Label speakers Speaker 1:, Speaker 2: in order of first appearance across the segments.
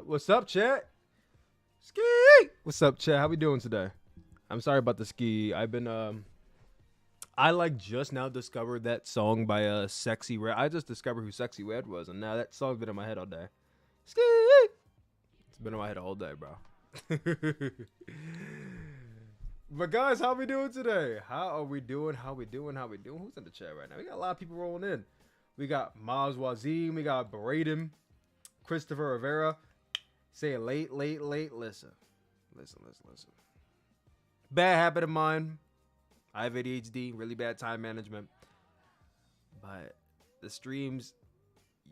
Speaker 1: What's up, chat? Ski. What's up, chat? How we doing today? I'm sorry about the ski. I've been I like just now discovered that song by Sexy Red. I just discovered who Sexy Red was, and now that song's been in my head all day. Ski. It's been in my head all day, bro. But guys, how we doing today? How are we doing? How we doing? Who's in the chat right now? We got a lot of people rolling in. We got Maz Wazim. We got Braden. Christopher Rivera. Say late. Listen. Bad habit of mine. I have ADHD. Really bad time management. But the streams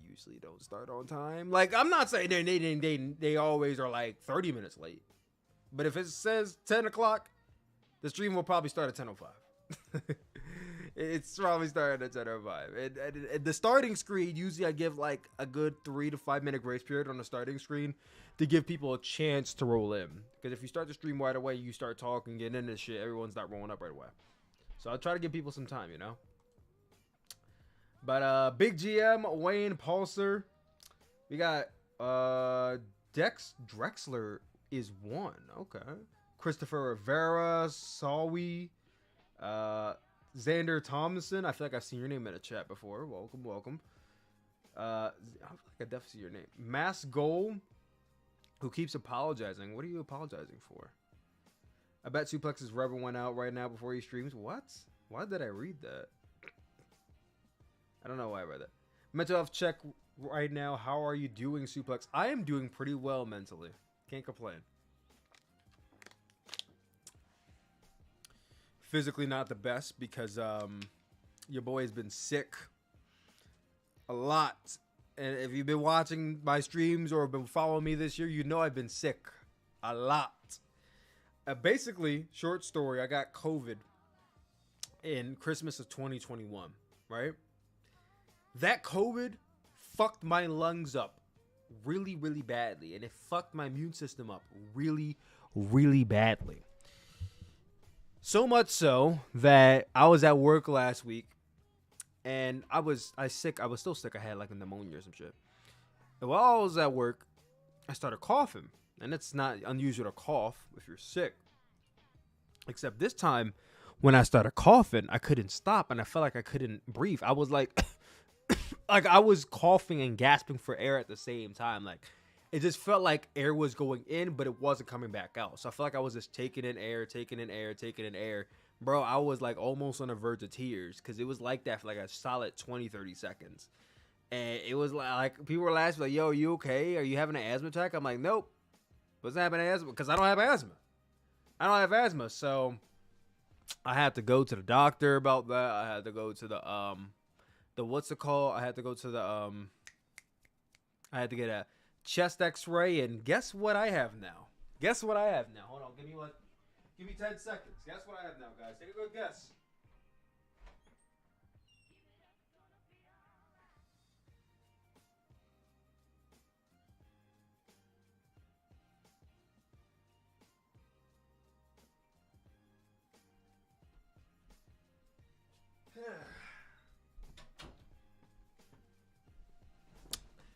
Speaker 1: usually don't start on time. Like, I'm not saying they always are like 30 minutes late. But if it says 10 o'clock, the stream will probably start at 10:05. It's probably starting at 10:05. And the starting screen, usually I give like a good 3 to 5 minute grace period on the starting screen to give people a chance to roll in. Because if you start the stream right away, you start talking, getting into shit, everyone's not rolling up right away. So I'll try to give people some time, you know? But Big GM, Wayne, Pulsar. We got Dex Drexler is one. Okay. Christopher Rivera, Sawi, Xander Thomason. I feel like I've seen your name in a chat before. Welcome. I feel like I definitely see your name. Mass Goal, who keeps apologizing. What are you apologizing for? I bet Souplex's rubber went out right now before he streams. What? Why did I read that? I don't know why I read that. Mental health check right now. How are you doing, Sooplex? I am doing pretty well mentally. Can't complain. Physically not the best because your boy has been sick a lot. And if you've been watching my streams or been following me this year, you know I've been sick a lot. Basically, short story, I got COVID in Christmas of 2021, right? That COVID fucked my lungs up really, really badly. And it fucked my immune system up really, really badly. So much so that I was at work last week and I was sick. I was still sick. I had like a pneumonia or some shit. And while I was at work, I started coughing. And it's not unusual to cough if you're sick. Except this time, when I started coughing, I couldn't stop and I felt like I couldn't breathe. I was like, like I was coughing and gasping for air at the same time. Like, it just felt like air was going in, but it wasn't coming back out. So I felt like I was just taking in air. Bro, I was like almost on the verge of tears because it was like that for like a solid 20, 30 seconds. And it was like people were asking, like, yo, you okay? Are you having an asthma attack? I'm like, nope. What's happening to asthma? Because I don't have asthma. So I had to go to the doctor about that. I had to go to the what's it called? I had to go to the I had to get a chest x-ray, and guess what I have now? Hold on, give me 10 seconds. Guess what I have now, guys? Take a good guess.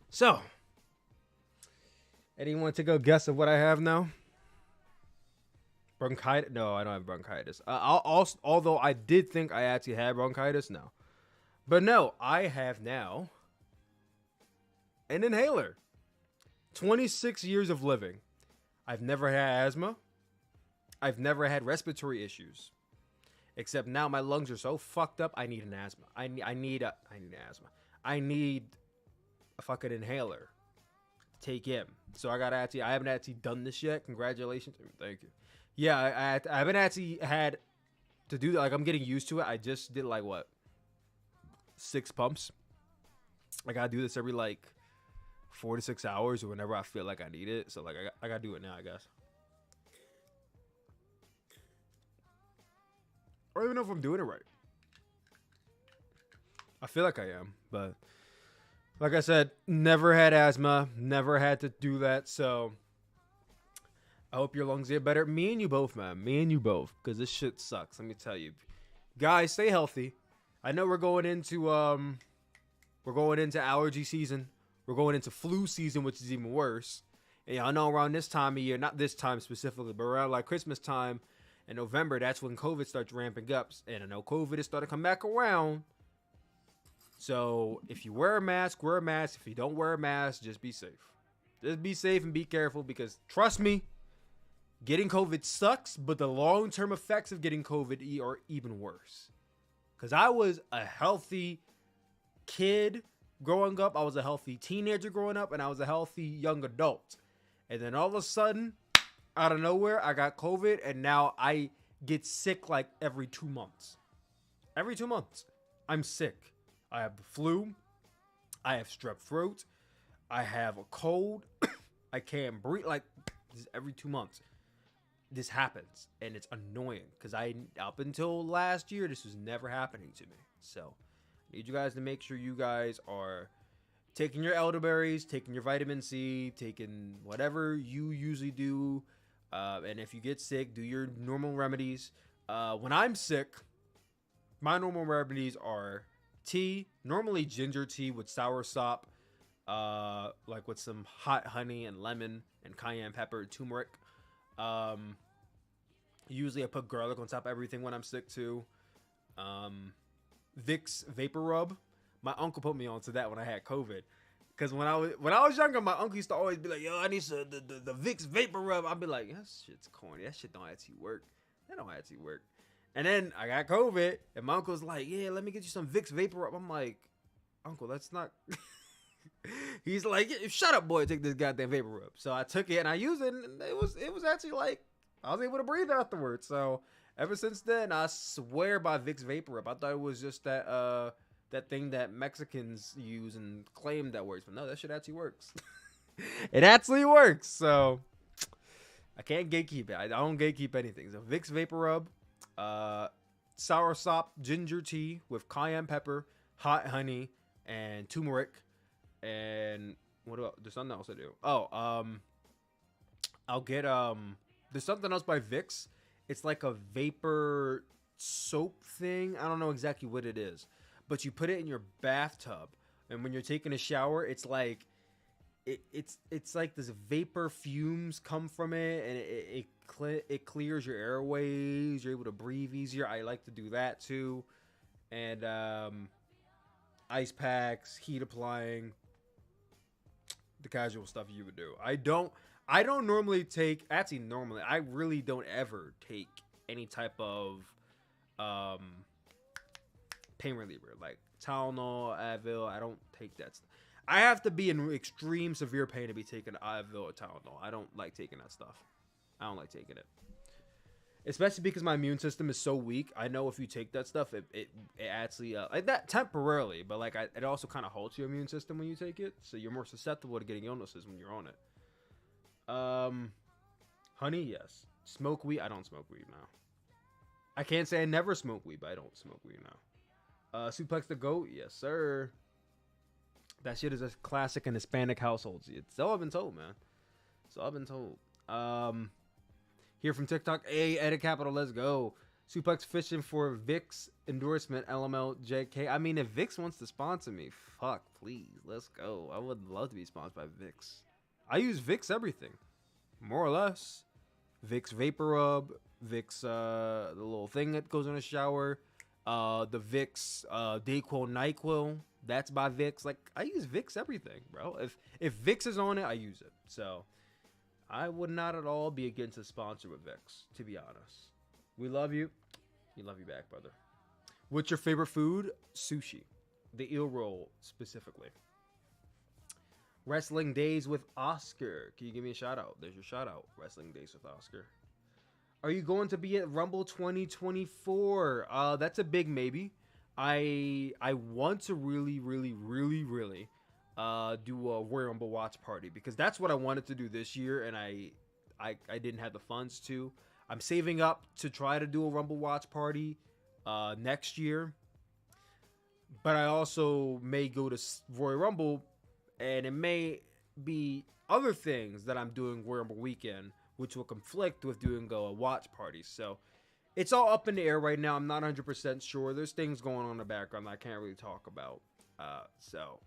Speaker 1: So, anyone take a guess of what I have now? Bronchitis? No, I don't have bronchitis. Although I did think I actually had bronchitis, no. But no, I have now an inhaler. 26 years of living. I've never had asthma. I've never had respiratory issues. Except now my lungs are so fucked up, I need an asthma. I need asthma. I need a fucking inhaler. Take in. So I haven't actually done this yet. Congratulations. Thank you. Yeah, I haven't actually had to do that. Like, I'm getting used to it. I just did like 6 pumps. I gotta do this every like 4 to 6 hours or whenever I feel like I need it. So like I gotta do it now, I guess. I don't even know if I'm doing it right. I feel like I am, but like I said, never had asthma, never had to do that, so I hope your lungs get better. Me and you both, man. Me and you both, because this shit sucks. Let me tell you, guys, stay healthy. I know we're going into allergy season. We're going into flu season, which is even worse. And I know around this time of year, not this time specifically, but around like Christmas time in November, that's when COVID starts ramping up. And I know COVID is starting to come back around. So if you wear a mask, wear a mask. If you don't wear a mask, just be safe. Just be safe and be careful, because trust me, getting COVID sucks, but the long-term effects of getting COVID are even worse. Because I was a healthy kid growing up. I was a healthy teenager growing up, and I was a healthy young adult. And then all of a sudden, out of nowhere, I got COVID, and now I get sick like every 2 months. Every 2 months, I'm sick. I have the flu. I have strep throat. I have a cold. I can't breathe. Like, every 2 months, this happens, and it's annoying, because up until last year, this was never happening to me. So I need you guys to make sure you guys are taking your elderberries, taking your vitamin C, taking whatever you usually do. And if you get sick, do your normal remedies. When I'm sick, my normal remedies are tea, normally ginger tea with soursop, like with some hot honey and lemon and cayenne pepper and turmeric. Usually I put garlic on top of everything when I'm sick too. Vicks Vapor Rub. My uncle put me onto that when I had COVID. Because when I was younger, my uncle used to always be like, yo, I need the Vicks Vapor Rub. I'd be like, that shit's corny. That shit don't actually work. That don't actually work. And then I got COVID, and my uncle's like, yeah, let me get you some Vicks Vapor Rub. I'm like, Uncle, that's not... He's like, shut up, boy, take this goddamn Vapor Rub. So I took it, and I used it, and it was actually like, I was able to breathe afterwards. So ever since then, I swear by Vicks Vapor Rub. I thought it was just that thing that Mexicans use and claim that works. But no, that shit actually works. It actually works. So I can't gatekeep it. I don't gatekeep anything. So Vicks Vapor Rub, soursop ginger tea with cayenne pepper, hot honey, and turmeric. And what else? There's something else I do. I'll get there's something else by Vicks. It's like a vapor soap thing. I don't know exactly what it is, but you put it in your bathtub, and when you're taking a shower, it's like it's like this vapor fumes come from it, and it clears your airways. You're able to breathe easier. I like to do that too. And ice packs, heat applying, the casual stuff you would do. I don't normally take, actually normally, I really don't ever take any type of pain reliever, like Tylenol, Advil. I don't take that stuff. I have to be in extreme severe pain to be taking Advil or Tylenol. I don't like taking that stuff. I don't like taking it. Especially because my immune system is so weak. I know if you take that stuff, it actually, like that temporarily, but like it also kind of halts your immune system when you take it. So you're more susceptible to getting illnesses when you're on it. Honey, yes. Smoke weed? I don't smoke weed now. I can't say I never smoke weed, but I don't smoke weed now. Sooplex the goat? Yes, sir. That shit is a classic in Hispanic households. It's all I've been told, man. It's all I've been told. Here from TikTok, Edit Capital, let's go. Sooplex fishing for Vicks endorsement, LML, JK. I mean, if Vicks wants to sponsor me, fuck, please, let's go. I would love to be sponsored by Vicks. I use Vicks everything, more or less. Vicks Vapor Rub, Vicks, the little thing that goes in the shower, the Vicks Dayquil, NyQuil, that's by Vicks. Like, I use Vicks everything, bro. If Vicks is on it, I use it. So I would not at all be against a sponsor with Vicks, to be honest. We love you. We love you back, brother. What's your favorite food? Sushi. The eel roll, specifically. Wrestling Days with Oscar. Can you give me a shout out? There's your shout out. Wrestling Days with Oscar. Are you going to be at Rumble 2024? That's a big maybe. I want to really do a Royal Rumble watch party, because that's what I wanted to do this year, and I didn't have the funds to. I'm saving up to try to do a Rumble watch party next year, but I also may go to Royal Rumble, and it may be other things that I'm doing Royal Rumble weekend, which will conflict with doing a watch party. So it's all up in the air right now. I'm not 100% sure. There's things going on in the background that I can't really talk about. So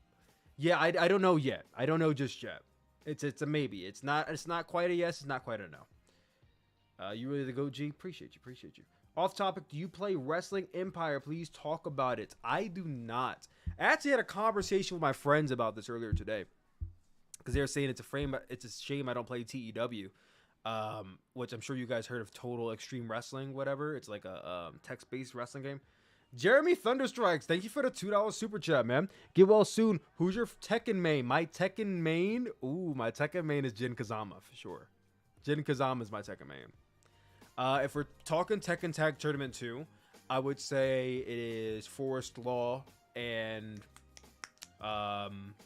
Speaker 1: Yeah, I don't know yet. I don't know just yet. It's a maybe. It's not quite a yes. It's not quite a no. You ready to go, G? Appreciate you. Off topic, do you play Wrestling Empire? Please talk about it. I do not. I actually had a conversation with my friends about this earlier today, because they were saying it's a shame I don't play TEW, which I'm sure you guys heard of, Total Extreme Wrestling, whatever. It's like a text-based wrestling game. Jeremy Thunderstrikes, thank you for the $2 super chat, man. Get well soon. Who's your Tekken main? My Tekken main? Ooh, my Tekken main is Jin Kazama for sure. Jin Kazama is my Tekken main. If we're talking Tekken Tag Tournament 2, I would say it is Forest Law and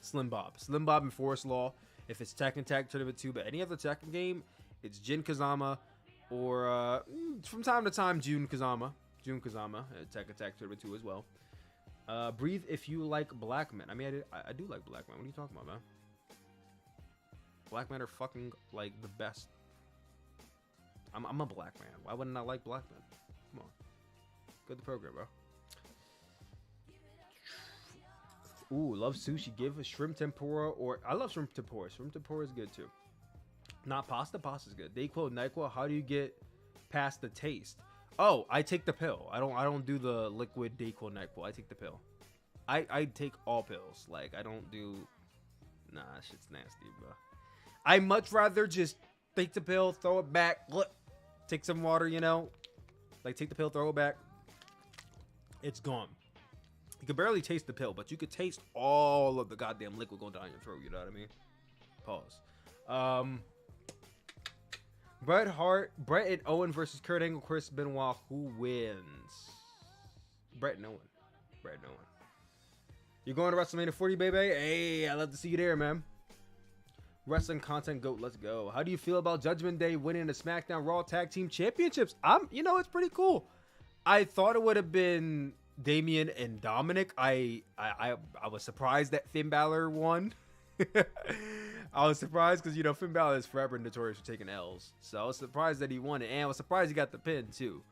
Speaker 1: Slim Bob. Slim Bob and Forest Law if it's Tekken Tag Tournament 2, but any other Tekken game, it's Jin Kazama or from time to time Jun Kazama. Tekken Tag Tournament 2 as well. Breathe if you like black men. I mean, I do like black men. What are you talking about, man? Black men are fucking like the best. I'm a black man. Why wouldn't I like black men? Come on. Good the program, bro. Ooh, love sushi. Give a shrimp tempura or... I love shrimp tempura. Shrimp tempura is good too. Not pasta. Pasta's good. Dayquil, NyQuil. How do you get past the taste? Oh, I take the pill. I don't do the liquid Dayquil, NyQuil. I take the pill. I take all pills. Like, I don't do... Nah, that shit's nasty, bro. I much rather just take the pill, throw it back, take some water, you know? Like, take the pill, throw it back. It's gone. You can barely taste the pill, but you could taste all of the goddamn liquid going down your throat, you know what I mean? Pause. Bret Hart, Bret and Owen versus Kurt Angle, Chris Benoit. Who wins? Bret and Owen. Bret and Owen. You're going to WrestleMania 40, baby? Hey, I'd love to see you there, man. Wrestling content goat, let's go. How do you feel about Judgment Day winning the SmackDown Raw Tag Team Championships? It's pretty cool. I thought it would have been Damian and Dominic. I was surprised that Finn Balor won. I was surprised because, Finn Balor is forever notorious for taking L's. So I was surprised that he won it. And I was surprised he got the pin, too.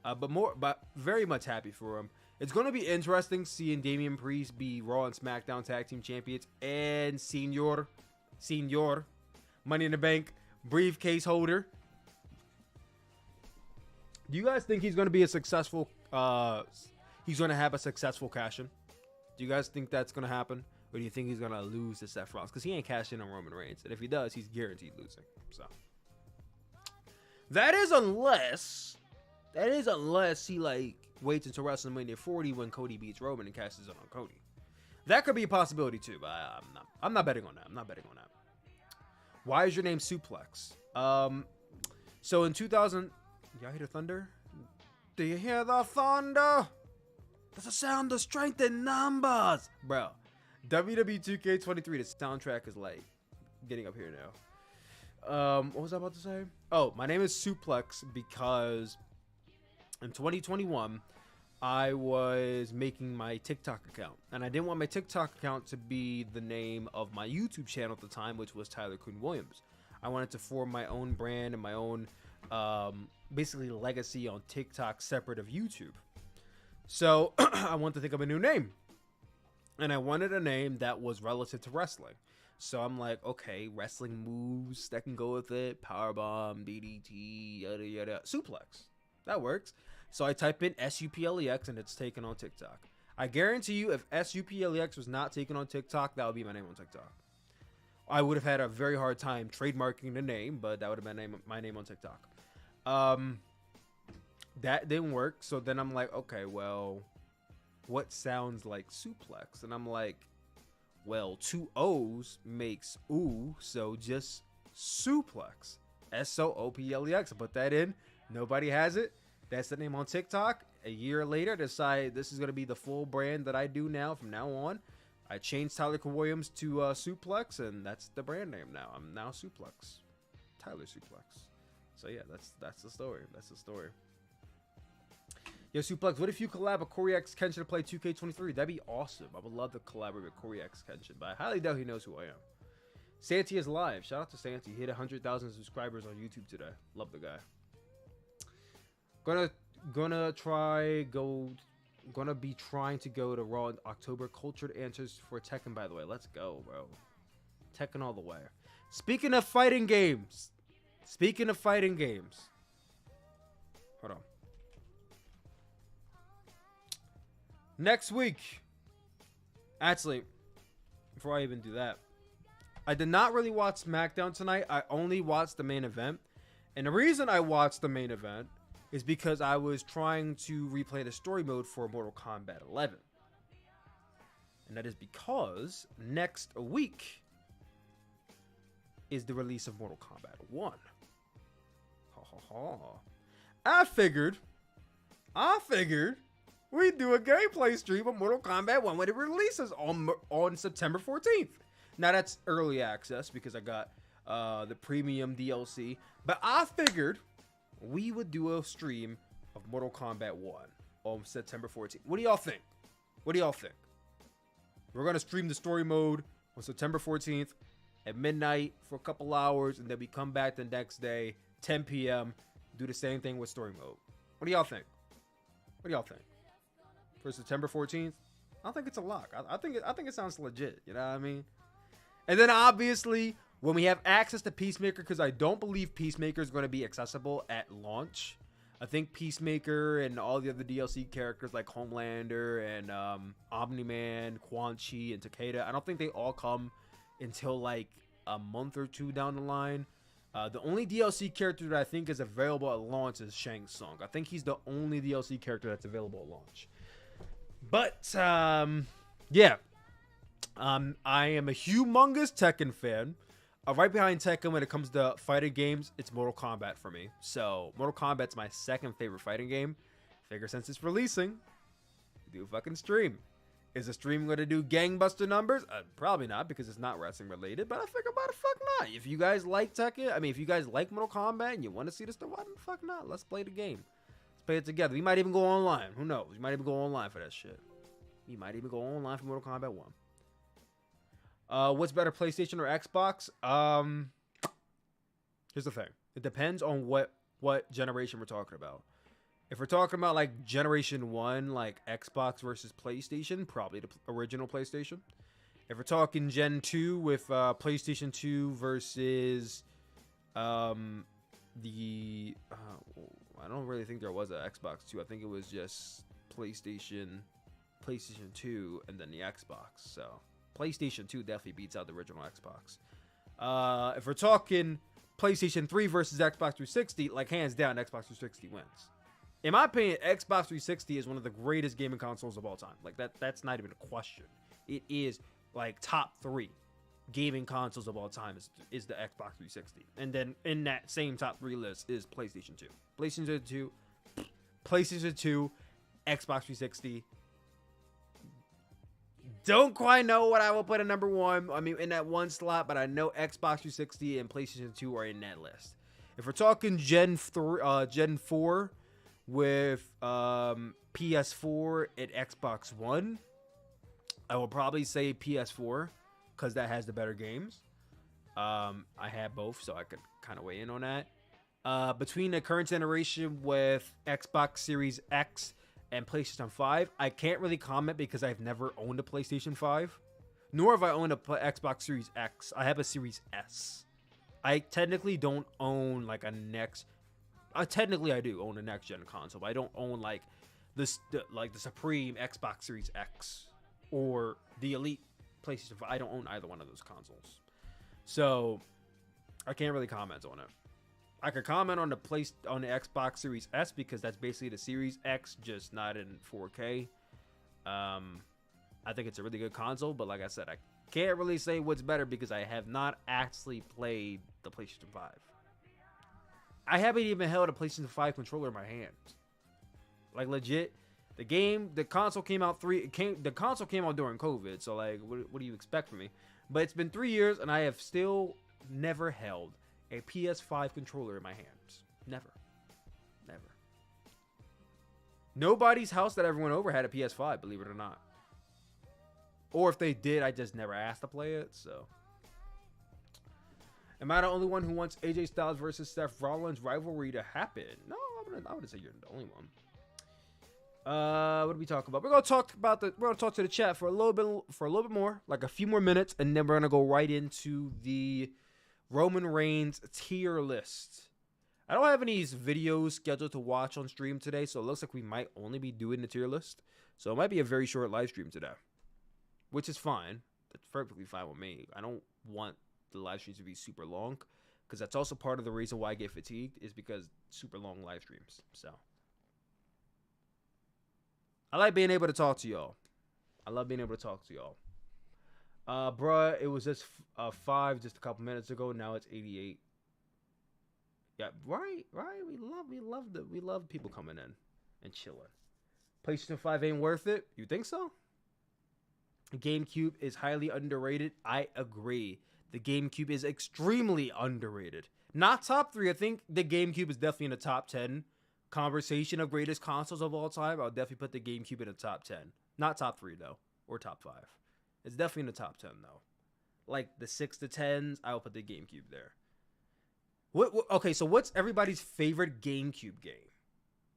Speaker 1: But very much happy for him. It's going to be interesting seeing Damian Priest be Raw and SmackDown Tag Team Champions. And Senior, Money in the Bank, briefcase holder. Do you guys think he's going to be a successful... he's going to have a successful cash-in? Do you guys think that's going to happen? Or do you think he's going to lose to Seth Rollins? Because he ain't cashed in on Roman Reigns. And if he does, he's guaranteed losing. So that is unless he, waits until WrestleMania 40 when Cody beats Roman and cashes in on Cody. That could be a possibility, too. But I'm not betting on that. Why is your name Sooplex? So in 2000... Y'all hear the thunder? Do you hear the thunder? That's a sound of strength in numbers. Bro. WWE 2K23, the soundtrack is getting up here now. What was I about to say? Oh, my name is Sooplex because in 2021 I was making my TikTok account, and I didn't want my TikTok account to be the name of my YouTube channel at the time, which was Tyler Kuhn Williams. I wanted to form my own brand and my own basically legacy on TikTok separate of YouTube. So I wanted to think of a new name. And I wanted a name that was relative to wrestling. So I'm like, okay, wrestling moves that can go with it. Powerbomb, DDT, yada, yada. Sooplex. That works. So I type in SUPLEX and it's taken on TikTok. I guarantee you if SUPLEX was not taken on TikTok, that would be my name on TikTok. I would have had a very hard time trademarking the name, but that would have been my name on TikTok. That didn't work. So then I'm like, okay, well... what sounds like suplex? And I'm like, well, 2 O's makes ooh, so just Sooplex. SOOPLEX. I put that in. Nobody has it. That's the name on TikTok. A year later, decided this is going to be the full brand that I do now from now on. I changed Tyler Williams to Sooplex, and that's the brand name now. I'm now Sooplex. Tyler Sooplex. So yeah, that's the story. That's the story. Yo, Sooplex, what if you collab with Corey X Kenshin to play 2K23? That'd be awesome. I would love to collaborate with Corey X Kenshin, but I highly doubt he knows who I am. Santi is live. Shout out to Santi. He hit 100,000 subscribers on YouTube today. Love the guy. Gonna try go gonna be trying to go to Raw in October. Cultured answers for Tekken, by the way. Let's go, bro. Tekken all the way. Speaking of fighting games. Hold on. Next week. Actually, before I even do that, I did not really watch SmackDown tonight. I only watched the main event. And the reason I watched the main event is because I was trying to replay the story mode for Mortal Kombat 11. And that is because next week is the release of Mortal Kombat 1. Ha ha ha. I figured we'd do a gameplay stream of Mortal Kombat 1 when it releases on September 14th. Now that's early access because I got the premium DLC. But I figured we would do a stream of Mortal Kombat 1 on September 14th. What do y'all think? We're going to stream the story mode on September 14th at midnight for a couple hours, and then we come back the next day, 10 p.m., do the same thing with story mode. What do y'all think? For September 14th? I think it's a lock. I think it sounds legit. You know what I mean? And then obviously, when we have access to Peacemaker, because I don't believe Peacemaker is going to be accessible at launch. I think Peacemaker and all the other DLC characters like Homelander and Omni-Man, Quan Chi, and Takeda, I don't think they all come until like a month or two down the line. The only DLC character that I think is available at launch is Shang Tsung. I think he's the only DLC character that's available at launch. But, yeah. I am a humongous Tekken fan. Right behind Tekken when it comes to fighting games, it's Mortal Kombat for me. So, Mortal Kombat's my second favorite fighting game. Figure since it's releasing, do a fucking stream. Is the stream going to do gangbuster numbers? Probably not, because it's not wrestling related. But I figure, why the fuck not? If you guys like Tekken, if you guys like Mortal Kombat and you want to see this stuff, why the fuck not? Let's play the game. Let's play it together. We might even go online. Who knows? We might even go online for that shit. We might even go online for Mortal Kombat 1. What's better, PlayStation or Xbox? Here's the thing. It depends on what generation we're talking about. If we're talking about like generation 1, like Xbox versus PlayStation, probably the original PlayStation. If we're talking Gen 2 with PlayStation 2 versus I don't really think there was an Xbox 2. I think it was just PlayStation 2 and then the Xbox. So PlayStation 2 definitely beats out the original Xbox. If we're talking PlayStation 3 versus Xbox 360, like hands down, Xbox 360 wins. In my opinion, Xbox 360 is one of the greatest gaming consoles of all time. Like that's not even a question. It is like top 3 gaming consoles of all time is the Xbox 360. And then in that same top 3 list is PlayStation 2. PlayStation 2, Xbox 360. Don't quite know what I will put at number 1. In that one slot, but I know Xbox 360 and PlayStation 2 are in that list. If we're talking Gen 4 with PS4 and Xbox One, I will probably say PS4 because that has the better games. I have both, so I could kind of weigh in on that. Between the current generation with Xbox Series X and PlayStation 5, I can't really comment because I've never owned a PlayStation 5, nor have I owned a Xbox Series X. I have a Series S. I technically don't own like a next. Technically, I do own a next gen console, but I don't own like the Supreme Xbox Series X or the Elite PlayStation 5. I don't own either one of those consoles, so I can't really comment on it. I could comment on the Xbox Series S because that's basically the Series X, just not in 4K. I think it's a really good console, but like I said, I can't really say what's better because I have not actually played the PlayStation 5. I haven't even held a PlayStation 5 controller in my hands. Like legit, the console came out during COVID, so like, what do you expect from me? But it's been 3 years, and I have still never held a PS5 controller in my hands. Never. Nobody's house that ever went over had a PS5, believe it or not. Or if they did, I just never asked to play it, so. Am I the only one who wants AJ Styles versus Seth Rollins rivalry to happen? No, I wouldn't say you're the only one. What do we talk about? We're gonna talk about the. We're gonna talk to the chat for a little bit more, like a few more minutes, and then we're gonna go right into the Roman Reigns tier list. I don't have any videos scheduled to watch on stream today, so it looks like we might only be doing the tier list. So it might be a very short live stream today, which is fine. That's perfectly fine with me. I don't want the live streams to be super long, because that's also part of the reason why I get fatigued, is because super long live streams. So I like being able to talk to y'all. I love being able to talk to y'all. Bruh, it was just 5 just a couple minutes ago. Now it's 88. Yeah, right. We love people coming in and chilling. PlayStation 5 ain't worth it. You think so? GameCube is highly underrated. I agree. The GameCube is extremely underrated. Not top 3. I think the GameCube is definitely in the top 10 conversation of greatest consoles of all time. I'll definitely put the GameCube in the top 10. Not top 3 though, or top 5. It's definitely in the top 10 though. Like the 6 to 10s, I'll put the GameCube there. Okay, so what's everybody's favorite GameCube game?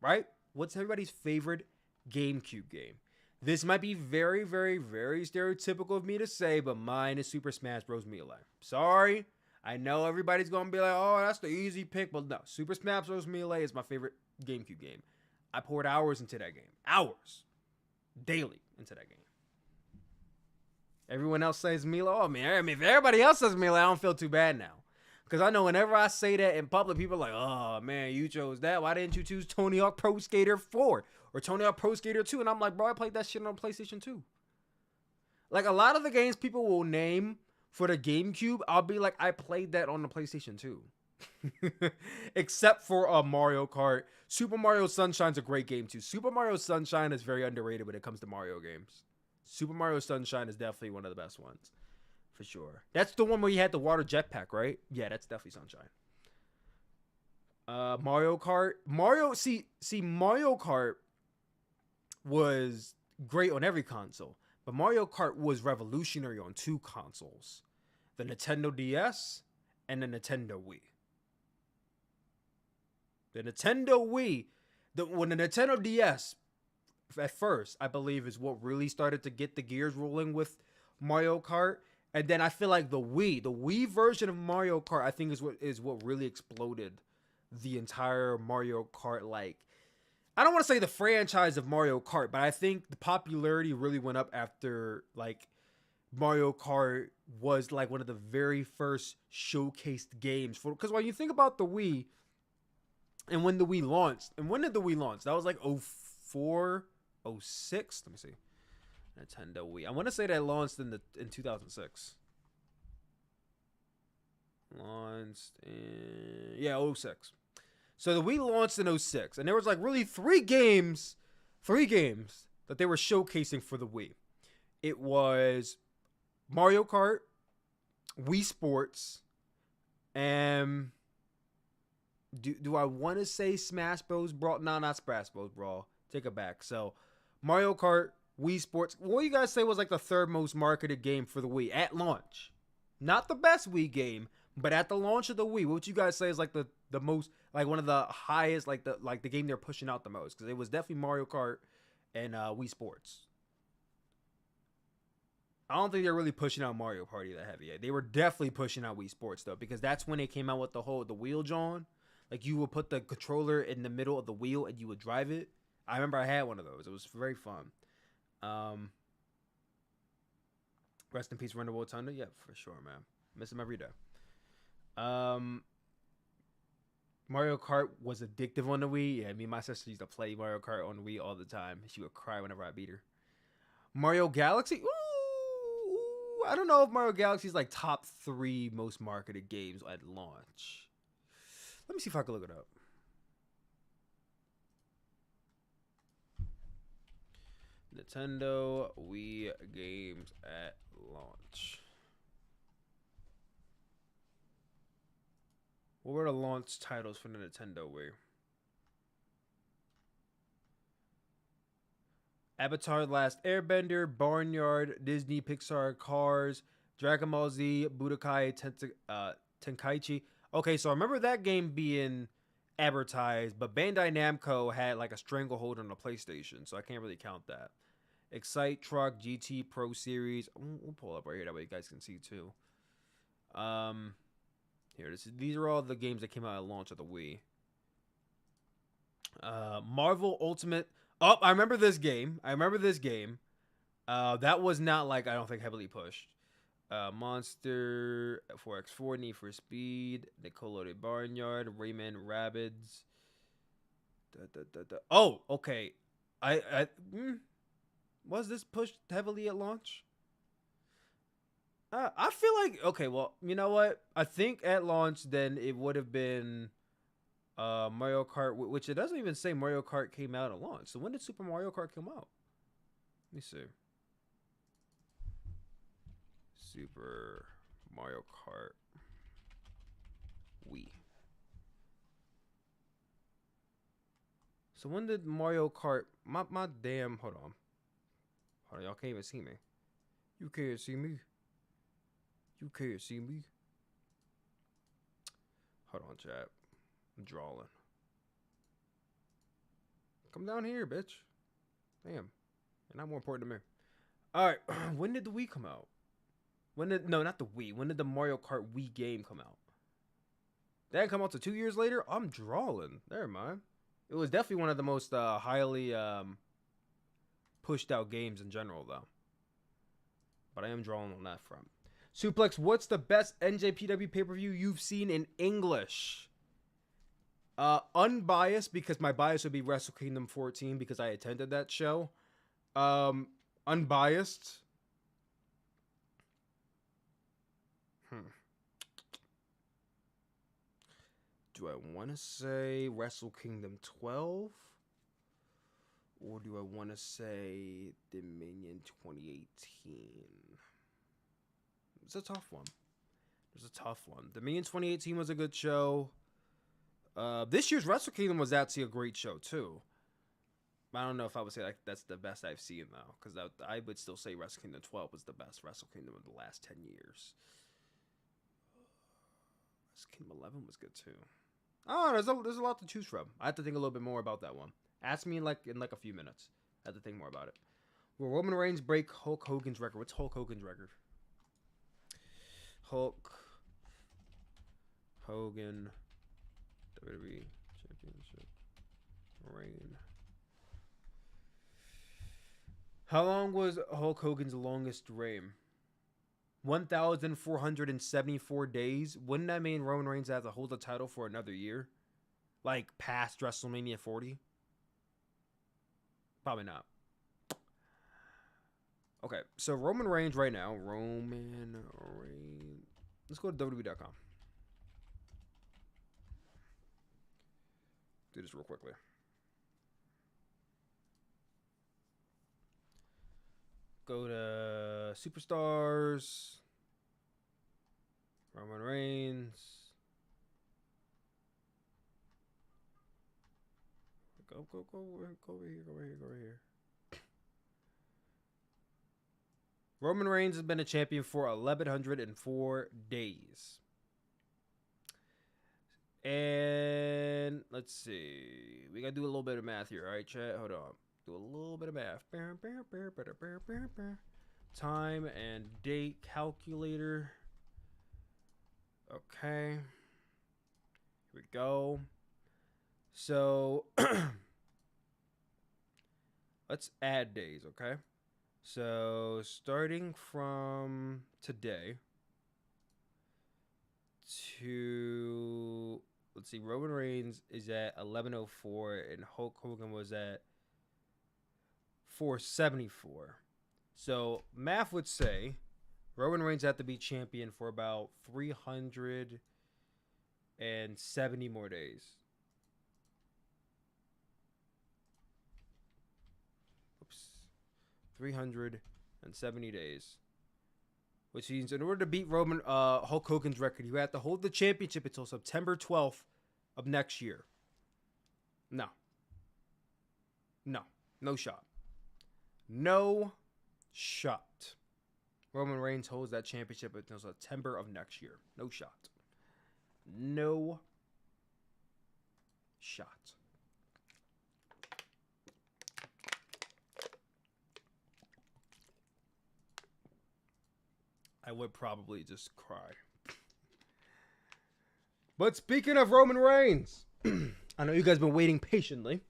Speaker 1: Right? What's everybody's favorite GameCube game? This might be very, very, very stereotypical of me to say, but mine is Super Smash Bros. Melee. Sorry. I know everybody's going to be like, oh, that's the easy pick. But no, Super Smash Bros. Melee is my favorite GameCube game. I poured hours into that game. Hours. Daily into that game. Everyone else says Melee. Oh, man, I mean, if everybody else says Melee, I don't feel too bad now. Because I know whenever I say that in public, people are like, oh, man, you chose that. Why didn't you choose Tony Hawk Pro Skater 4 or Tony Hawk Pro Skater 2? And I'm like, bro, I played that shit on PlayStation 2. Like, a lot of the games people will name for the GameCube, I'll be like, I played that on the PlayStation 2. Except for Mario Kart. Super Mario Sunshine's a great game, too. Super Mario Sunshine is very underrated when it comes to Mario games. Super Mario Sunshine is definitely one of the best ones. For sure. That's the one where you had the water jetpack, right? Yeah, that's definitely Sunshine. Mario Kart. Mario Kart was great on every console, but Mario Kart was revolutionary on 2 consoles. The Nintendo DS and the Nintendo Wii. The Nintendo Wii, when the Nintendo DS at first, I believe, is what really started to get the gears rolling with Mario Kart. And then I feel like the Wii version of Mario Kart, I think is what really exploded the entire Mario Kart. Like, I don't want to say the franchise of Mario Kart, but I think the popularity really went up after, like, Mario Kart was like one of the very first showcased games for. Because when you think about the Wii, and when the Wii launched, and when did the Wii launch? That was like 04, 06. Let me see. Nintendo Wii. I want to say that launched in 2006. Launched in 06. So the Wii launched in 06, and there was like really 3 games that they were showcasing for the Wii. It was Mario Kart, Wii Sports, and do I want to say Smash Bros. Brawl? No, not Smash Bros. Brawl. Take it back. So Mario Kart, Wii Sports. What do you guys say was like the 3rd most marketed game for the Wii at launch? Not the best Wii game, but at the launch of the Wii, what would you guys say is like the most, like one of the highest, like the game they're pushing out the most? Because it was definitely Mario Kart and Wii Sports. I don't think they're really pushing out Mario Party that heavy yet. They were definitely pushing out Wii Sports though, because that's when they came out with the wheel John. Like, you would put the controller in the middle of the wheel and you would drive it. I remember I had one of those. It was very fun. Rest in peace, Renderable Thunder. Yeah, for sure, man. Miss him every day. Mario Kart was addictive on the Wii. Yeah, me and my sister used to play Mario Kart on the Wii all the time. She would cry whenever I beat her. Mario Galaxy? Ooh, I don't know if Mario Galaxy is like top 3 most marketed games at launch. Let me see if I can look it up. Nintendo Wii games at launch. What were the launch titles for the Nintendo Wii? Avatar: The Last Airbender, Barnyard, Disney, Pixar, Cars, Dragon Ball Z, Budokai Tenkaichi. Okay, so I remember that game being advertised, but Bandai Namco had like a stranglehold on the PlayStation, so I can't really count that. Excite Truck GT Pro Series. We'll pull up right here that way you guys can see too. Here, these are all the games that came out at launch of the Wii. Marvel Ultimate. Oh, I remember this game. That was not like, I don't think, heavily pushed. Monster 4x4, Need for Speed, Nickelodeon Barnyard, Rayman Rabbids. Oh, okay. Was this pushed heavily at launch? I feel like, okay, well, you know what? I think at launch, then it would have been Mario Kart, which it doesn't even say Mario Kart came out at launch. So when did Super Mario Kart come out? Let me see. Super Mario Kart Wii. So when did Mario Kart... My damn... Hold on. Y'all can't even see me. You can't see me. You can't see me. Hold on, chat. I'm drawing. Come down here, bitch. Damn. You're not more important to me. Alright. When did the Wii come out? No, not the Wii. When did the Mario Kart Wii game come out? That didn't come out to 2 years later? I'm drawing. Never mind. It was definitely one of the most highly pushed out games in general, though. But I am drawing on that front. Sooplex, what's the best NJPW pay-per-view you've seen in English? Unbiased, because my bias would be Wrestle Kingdom 14 because I attended that show. Unbiased. Do I want to say Wrestle Kingdom 12? Or do I want to say Dominion 2018? It's a tough one. Dominion 2018 was a good show. This year's Wrestle Kingdom was actually a great show, too. I don't know if I would say like that's the best I've seen, though. Because I would still say Wrestle Kingdom 12 was the best Wrestle Kingdom of the last 10 years. Wrestle Kingdom 11 was good, too. Oh, there's a lot to choose from. I have to think a little bit more about that one. Ask me in like a few minutes. I have to think more about it. Will Roman Reigns break Hulk Hogan's record? What's Hulk Hogan's record? Hulk Hogan WWE Championship reign. How long was Hulk Hogan's longest reign? 1,474 days. Wouldn't that mean Roman Reigns has to hold the title for another year? Like past WrestleMania 40? Probably not. Okay, so Roman Reigns right now. Roman Reigns. Let's go to WWE.com. Do this real quickly. Go to Superstars. Roman Reigns. Go over here. Roman Reigns has been a champion for 1,104 days. And let's see. We gotta do a little bit of math here, all right, chat? Hold on. Do a little bit of math. Time and date calculator. Okay. Here we go. So let's add days, okay? So starting from today to, let's see, Roman Reigns is at 1,104 and Hulk Hogan was at 474. So math would say Roman Reigns had to be champion for about 370 more days. Oops. 370 days. Which means in order to beat Hulk Hogan's record, you have to hold the championship until September 12th of next year. No shot. No shot. Roman Reigns holds that championship until September of next year. No shot. No shot. I would probably just cry. But speaking of Roman Reigns, I know you guys been waiting patiently.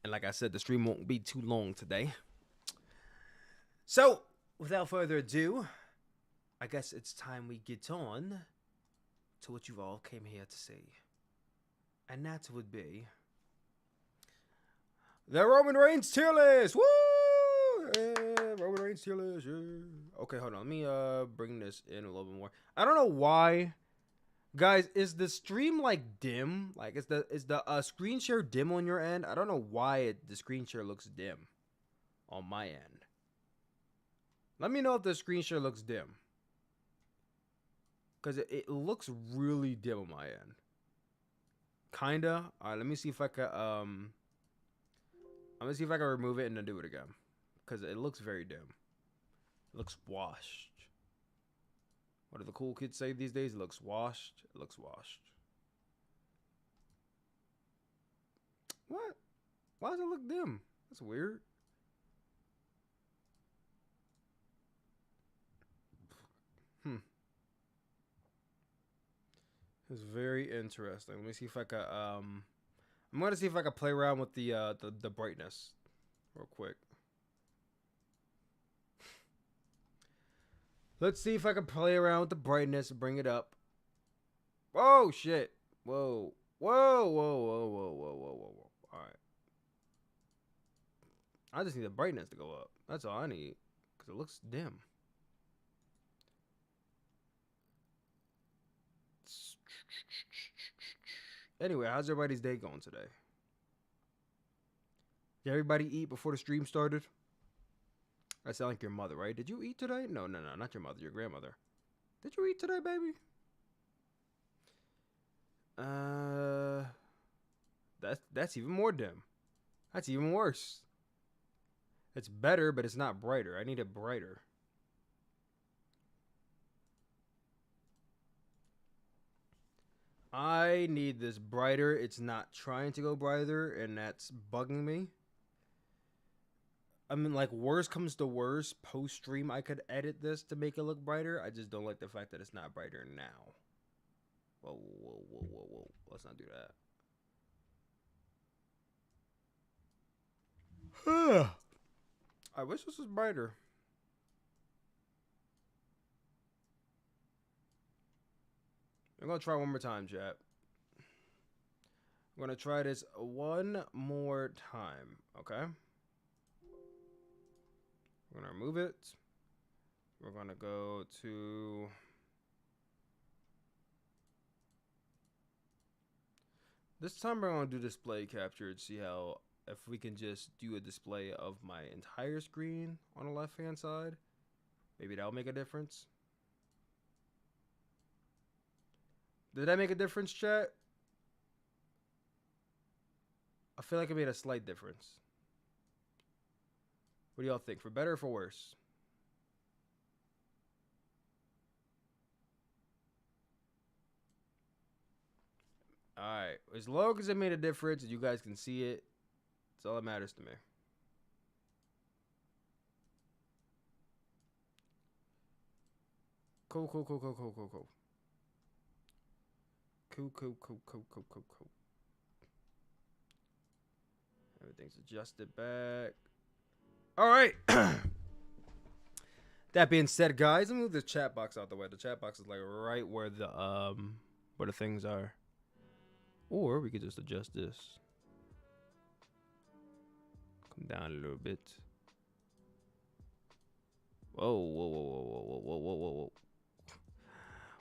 Speaker 1: And like I said, the stream won't be too long today. So, without further ado, I guess it's time we get on to what you all came here to see. And that would be the Roman Reigns tier list. Woo! Yeah, Roman Reigns tier list. Yeah. Okay, hold on. Let me bring this in a little bit more. I don't know why. Guys, is the stream like dim? Like, is the screen share dim on your end? I don't know why the screen share looks dim on my end. Let me know if the screen share looks dim. Because it looks really dim on my end. Kinda. Alright, let me see if I can I'm gonna see if I can remove it and then do it again. Because it looks very dim. It looks washed. What do the cool kids say these days? It looks washed. It looks washed. What? Why does it look dim? That's weird. It's very interesting. Let me see if I can I'm gonna see if I can play around with the brightness real quick. Let's see if I can play around with the brightness and bring it up. Oh shit. Whoa. Whoa, whoa, whoa, whoa, whoa, whoa, whoa. Alright. I just need the brightness to go up. That's all I need. Because it looks dim. Anyway, how's everybody's day going today? Did everybody eat before the stream started? I sound like your mother, right? Did you eat today? No, not your mother, your grandmother. Did you eat today, baby? That's even more dim. That's even worse. It's better, but it's not brighter. I need it brighter. I need this brighter. It's not trying to go brighter, and that's bugging me. I mean, like, worst comes to worst, post-stream, I could edit this to make it look brighter. I just don't like the fact that it's not brighter now. Whoa, whoa, whoa, whoa, whoa. Let's not do that. I wish this was brighter. I'm going to try one more time, chat. I'm going to try this one more time, okay? We're going to remove it. We're going to go to... This time we're going to do display capture to see how... If we can just do a display of my entire screen on the left-hand side. Maybe that'll make a difference. Did that make a difference, chat? I feel like it made a slight difference. What do y'all think? For better or for worse? Alright. As long as it made a difference and you guys can see it, that's all that matters to me. Cool. Cool. Everything's adjusted back. All right. That being said, guys, let me move the chat box out the way. The chat box is like right where the things are. Or we could just adjust this. Come down a little bit. Whoa.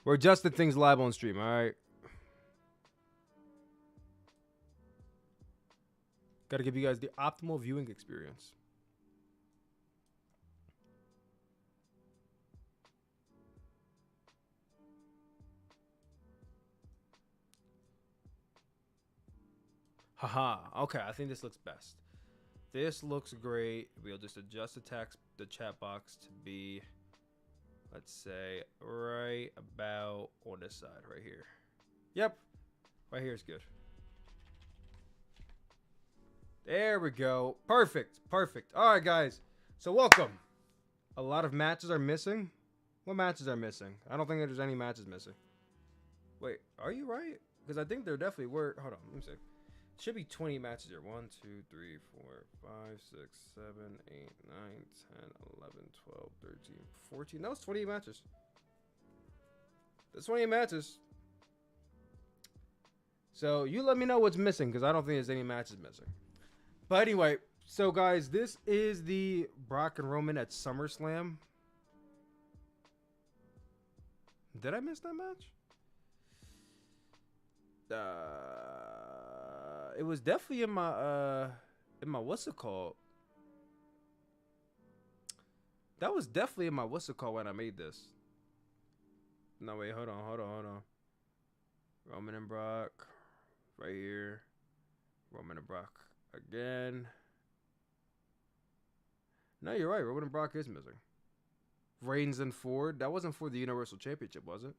Speaker 1: We're adjusting things live on stream, all right? Got to give you guys the optimal viewing experience. Haha. Okay, I think this looks best. This looks great. We'll just adjust the chat box to be, let's say, right about on this side right here. Yep. Right here is good. There we go. Perfect. Perfect. All right, guys. So welcome. A lot of matches are missing. What matches are missing? I don't think there's any matches missing. Wait, are you right? Because I think there definitely were. Hold on, let me see. Should be 20 matches here. 1, 2, 3, 4, 5, 6, 7, 8, 9, 10, 11, 12, 13, 14. No, it's 28 matches. That's 28 matches. So you let me know what's missing, because I don't think there's any matches missing. But anyway, so guys, this is the Brock and Roman at SummerSlam. Did I miss that match? It was definitely in my what's it called? That was definitely in my what's it called when I made this. No, wait, hold on. Roman and Brock, right here. Roman and Brock again. No, you're right. Roman and Brock is missing. Reigns and Ford. That wasn't for the Universal Championship, was it?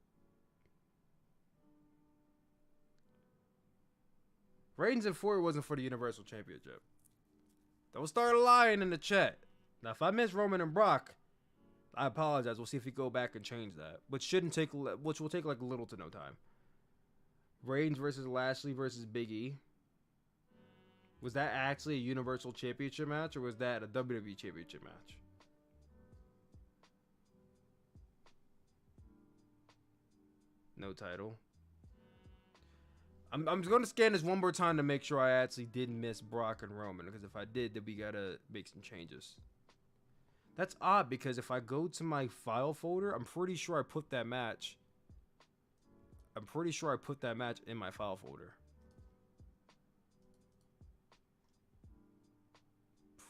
Speaker 1: Reigns and Ford wasn't for the Universal Championship. Don't start lying in the chat. Now, if I miss Roman and Brock, I apologize. We'll see if we go back and change that, which will take like little to no time. Reigns versus Lashley versus Big E. Was that actually a Universal Championship match, or was that a WWE Championship match? No title. I'm going to scan this one more time to make sure I actually didn't miss Brock and Roman, because if I did, then we got to make some changes. That's odd, because if I go to my file folder, I'm pretty sure I put that match. I'm pretty sure I put that match in my file folder.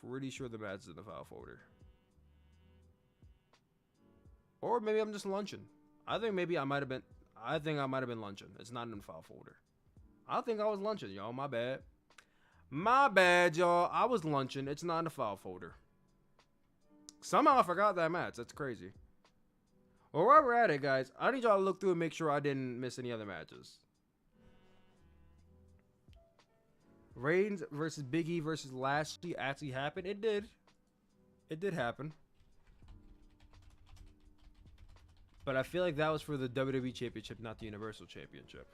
Speaker 1: Pretty sure the match is in the file folder. Or maybe I'm just lunching. I think I might have been lunching. It's not in the file folder. I think I was lunching, y'all. My bad. My bad, y'all. I was lunching. It's not in the file folder. Somehow I forgot that match. That's crazy. Well, while we're at it, guys, I need y'all to look through and make sure I didn't miss any other matches. Reigns versus Big E versus Lashley actually happened. It did. It did happen. But I feel like that was for the WWE Championship, not the Universal Championship.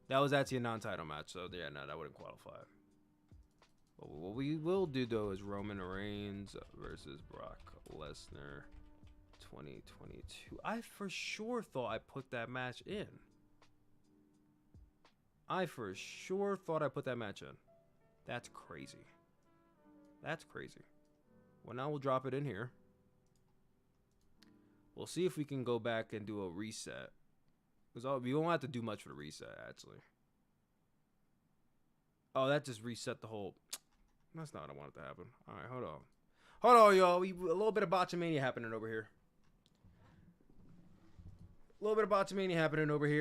Speaker 1: That was actually a non-title match, so yeah, no, that wouldn't qualify. But what we will do, though, is Roman Reigns versus Brock Lesnar 2022. I for sure thought I put that match in. That's crazy. That's crazy. Well, now we'll drop it in here. We'll see if we can go back and do a reset. Because we won't have to do much for the reset, actually. Oh, that just reset the whole... That's not what I wanted to happen. All right, hold on. Hold on, y'all. A little bit of botchamania happening over here.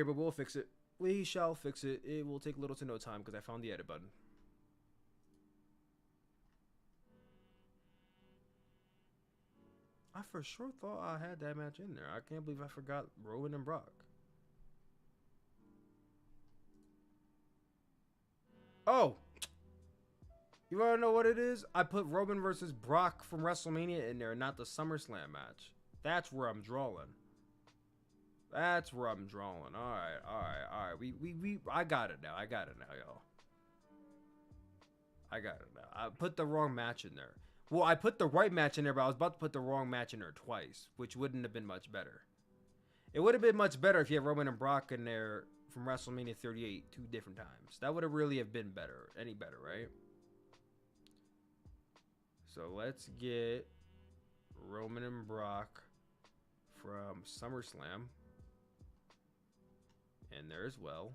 Speaker 1: But we'll fix it. We shall fix it. It will take little to no time because I found the edit button. I for sure thought I had that match in there. I can't believe I forgot Roman and Brock. Oh! You want to know what it is? I put Roman versus Brock from WrestleMania in there, not the SummerSlam match. That's where I'm drawing. All right. I got it now, y'all. I put the wrong match in there. Well, I put the right match in there, but I was about to put the wrong match in there twice, which wouldn't have been much better. It would have been much better if you had Roman and Brock in there from WrestleMania 38 2 different times. That would have really have been better. Any better, right? So let's get Roman and Brock from SummerSlam in there as well.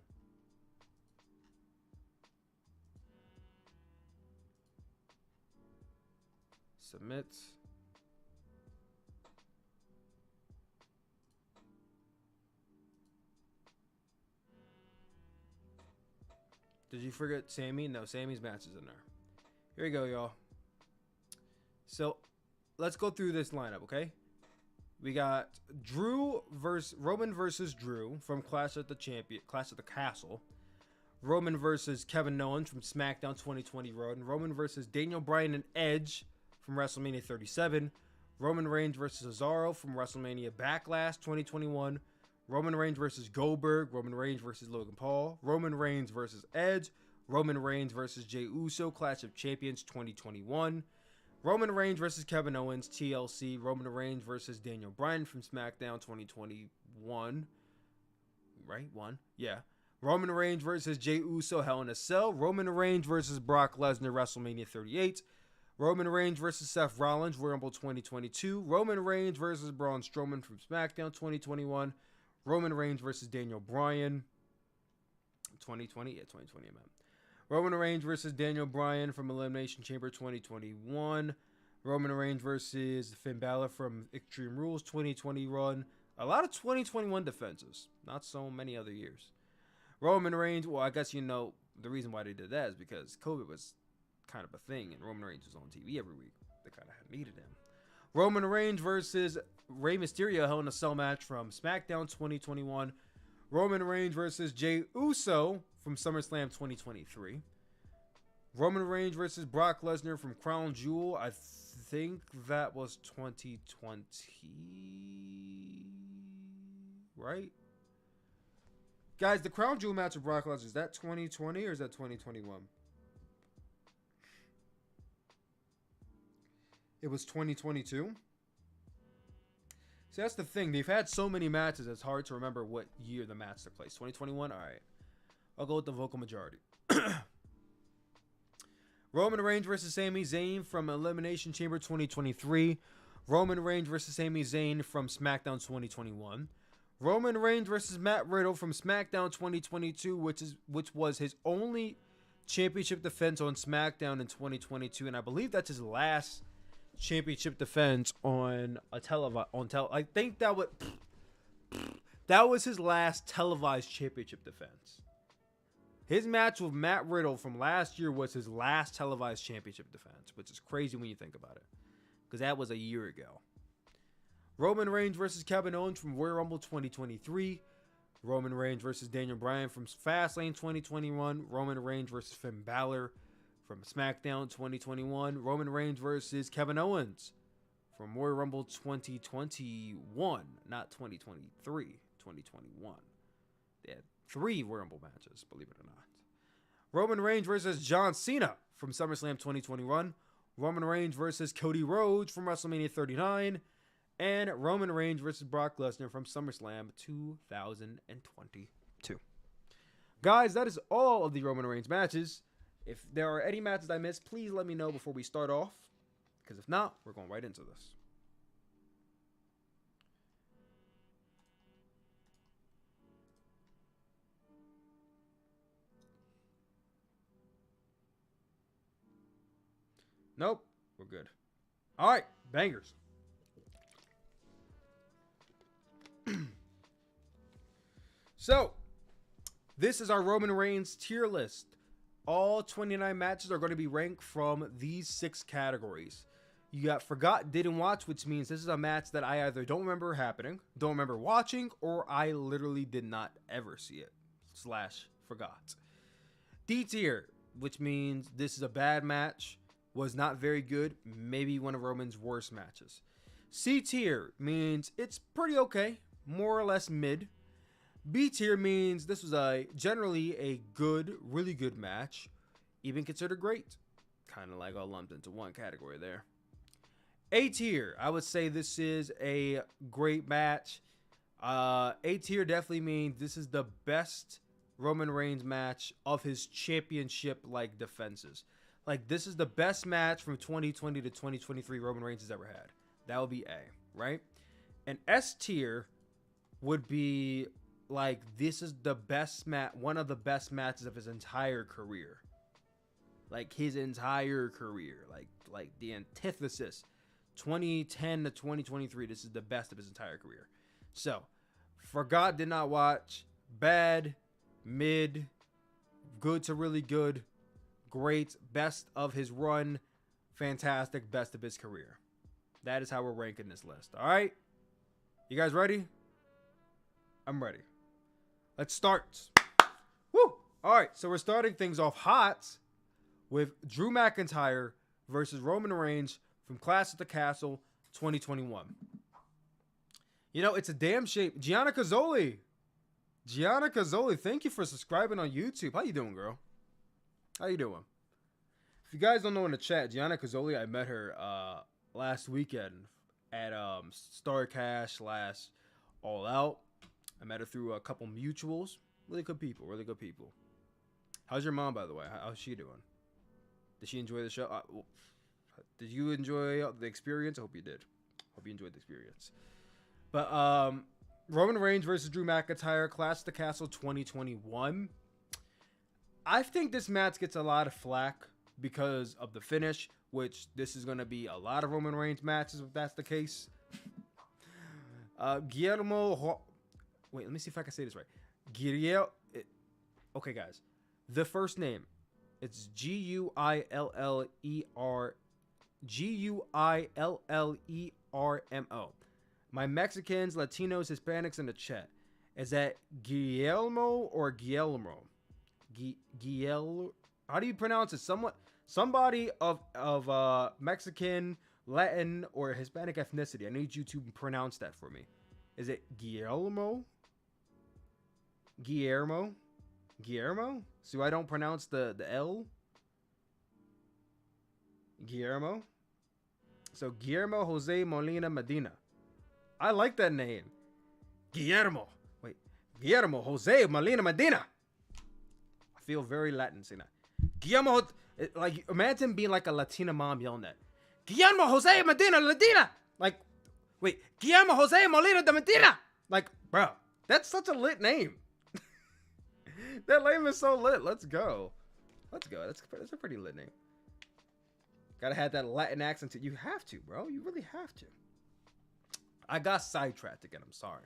Speaker 1: Submit. Did you forget Sammy? No, Sammy's match is in there. Here we go, y'all. So let's go through this lineup, okay? We got Roman versus Drew from Clash of the Castle. Roman versus Kevin Owens from SmackDown 2020 Run. Roman versus Daniel Bryan and Edge from WrestleMania 37. Roman Reigns versus Cesaro from WrestleMania Backlash 2021. Roman Reigns versus Goldberg. Roman Reigns versus Logan Paul. Roman Reigns versus Edge. Roman Reigns versus Jey Uso, Clash of Champions 2021. Roman Reigns versus Kevin Owens, TLC. Roman Reigns versus Daniel Bryan from SmackDown 2021. Right? One? Yeah. Roman Reigns versus Jey Uso, Hell in a Cell. Roman Reigns versus Brock Lesnar, WrestleMania 38. Roman Reigns versus Seth Rollins, Royal Rumble 2022. Roman Reigns versus Braun Strowman from SmackDown 2021. Roman Reigns versus Daniel Bryan 2020. Yeah, 2020, I meant. Roman Reigns versus Daniel Bryan from Elimination Chamber 2021. Roman Reigns versus Finn Balor from Extreme Rules 2020 run. A lot of 2021 defenses. Not so many other years. Roman Reigns, well, I guess you know the reason why they did that is because COVID was kind of a thing and Roman Reigns was on TV every week. They kind of needed him. Roman Reigns versus Rey Mysterio, Hell in a Cell match from SmackDown 2021. Roman Reigns versus Jey Uso from SummerSlam 2023. Roman Reigns versus Brock Lesnar from Crown Jewel. I think that was 2020. Right? Guys, the Crown Jewel match of Brock Lesnar, is that 2020 or is that 2021? It was 2022. See, that's the thing. They've had so many matches, it's hard to remember what year the match took place. 2021? All right. I'll go with the vocal majority. Roman Reigns versus Sami Zayn from Elimination Chamber 2023. Roman Reigns versus Sami Zayn from SmackDown 2021. Roman Reigns versus Matt Riddle from SmackDown 2022, which was his only championship defense on SmackDown in 2022, and I believe that's his last championship defense on a I think that was his last televised championship defense. His match with Matt Riddle from last year was his last televised championship defense, which is crazy when you think about it, because that was a year ago. Roman Reigns versus Kevin Owens from Royal Rumble 2023. Roman Reigns versus Daniel Bryan from Fastlane 2021. Roman Reigns versus Finn Balor from SmackDown 2021. Roman Reigns versus Kevin Owens from Royal Rumble 2021, not 2023, 2021. They had 3 Royal Rumble matches, believe it or not. Roman Reigns versus John Cena from SummerSlam 2021. Roman Reigns versus Cody Rhodes from WrestleMania 39. And Roman Reigns versus Brock Lesnar from SummerSlam 2022. Guys, that is all of the Roman Reigns matches. If there are any matches I missed, please let me know before we start off. Because if not, we're going right into this. Nope, we're good. All right, bangers. So, this is our Roman Reigns tier list. All 29 matches are going to be ranked from these 6 categories. You got forgot, didn't watch, which means this is a match that I either don't remember happening, don't remember watching, or I literally did not ever see it, / forgot. D tier, which means this is a bad match, was not very good, maybe one of Roman's worst matches. C tier means it's pretty okay, more or less mid. B tier means this was generally a good, really good match, even considered great. Kind of like all lumped into one category there. A tier, I would say this is a great match. A tier definitely means this is the best Roman Reigns match of his championship like defenses. Like, this is the best match from 2020 to 2023 Roman Reigns has ever had. That would be A, right? And S tier would be like, this is the best one of the best matches of his entire career. Like, his entire career. Like the antithesis. 2010 to 2023, this is the best of his entire career. So, forgot, did not watch, bad, mid, good to really good, great, best of his run, fantastic, best of his career. That is how we're ranking this list, all right? You guys ready? I'm ready. Let's start. Woo! All right, so we're starting things off hot with Drew McIntyre versus Roman Reigns from Clash at the Castle 2021. You know, it's a damn shame. Gianna Cazzoli, thank you for subscribing on YouTube. How you doing, girl? How you doing? If you guys don't know in the chat, Gianna Cazzoli, I met her last weekend at StarCash / All Out. I met her through a couple mutuals. Really good people. How's your mom, by the way? How's she doing? Did she enjoy the show? Did you enjoy the experience? I hope you did. Hope you enjoyed the experience. But Roman Reigns versus Drew McIntyre, Clash at the Castle 2021. I think this match gets a lot of flack because of the finish, which this is going to be a lot of Roman Reigns matches if that's the case. Wait, let me see if I can say this right. Okay, guys. The first name, it's Guillermo. My Mexicans, Latinos, Hispanics in the chat. Is that Guillermo or Guillermo? Guillermo. How do you pronounce it? Somebody of Mexican, Latin, or Hispanic ethnicity. I need you to pronounce that for me. Is it Guillermo? Guillermo? So I don't pronounce the L? Guillermo? So Guillermo Jose Molina Medina. I like that name. Guillermo Jose Molina Medina. I feel very Latin saying that. Guillermo, like, imagine being like a Latina mom yelling that. Guillermo Jose Medina. Like, wait, Guillermo Jose Molina de Medina. Like, bro, that's such a lit name. That name is so lit. Let's go. That's a pretty lit name. Gotta have that Latin accent. You have to, bro. You really have to. I got sidetracked again. I'm sorry.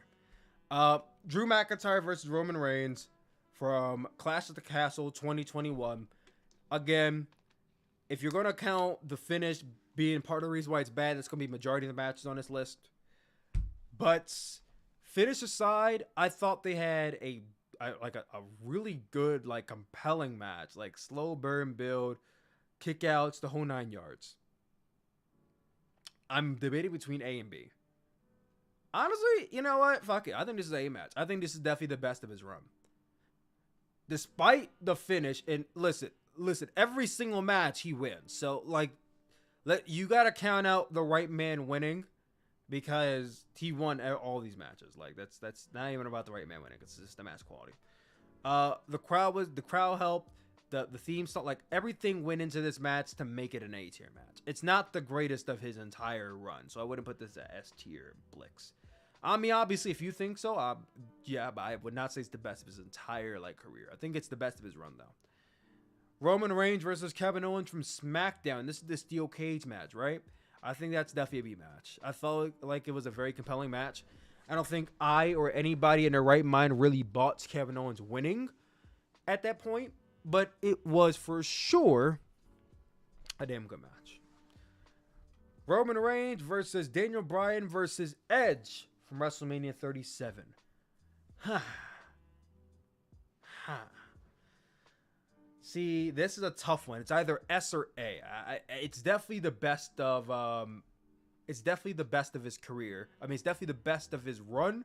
Speaker 1: Drew McIntyre versus Roman Reigns from Clash at the Castle 2021. Again, if you're going to count the finish being part of the reason why it's bad, it's going to be majority of the matches on this list. But finish aside, I thought they had a really good, like, compelling match. Like, slow burn build, kickouts, the whole 9 yards. I'm debating between A and B. Honestly, you know what? Fuck it. I think this is an A match. I think this is definitely the best of his run. Despite the finish, and listen, every single match he wins. So, like, you got to count out the right man winning because he won all these matches. Like, that's not even about the right man winning. It's just the match quality. The crowd helped. The theme song, like, everything went into this match to make it an A tier match. It's not the greatest of his entire run, so I wouldn't put this at S tier Blix. I mean, obviously, if you think so, yeah, but I would not say it's the best of his entire, like, career. I think it's the best of his run, though. Roman Reigns versus Kevin Owens from SmackDown. This is the steel cage match, right? I think that's definitely a B match. I felt like it was a very compelling match. I don't think I or anybody in their right mind really bought Kevin Owens winning at that point, but it was for sure a damn good match. Roman Reigns versus Daniel Bryan versus Edge from WrestleMania 37. See, this is a tough one. It's either S or A. It's definitely the best of it's definitely the best of his career. I mean, it's definitely the best of his run,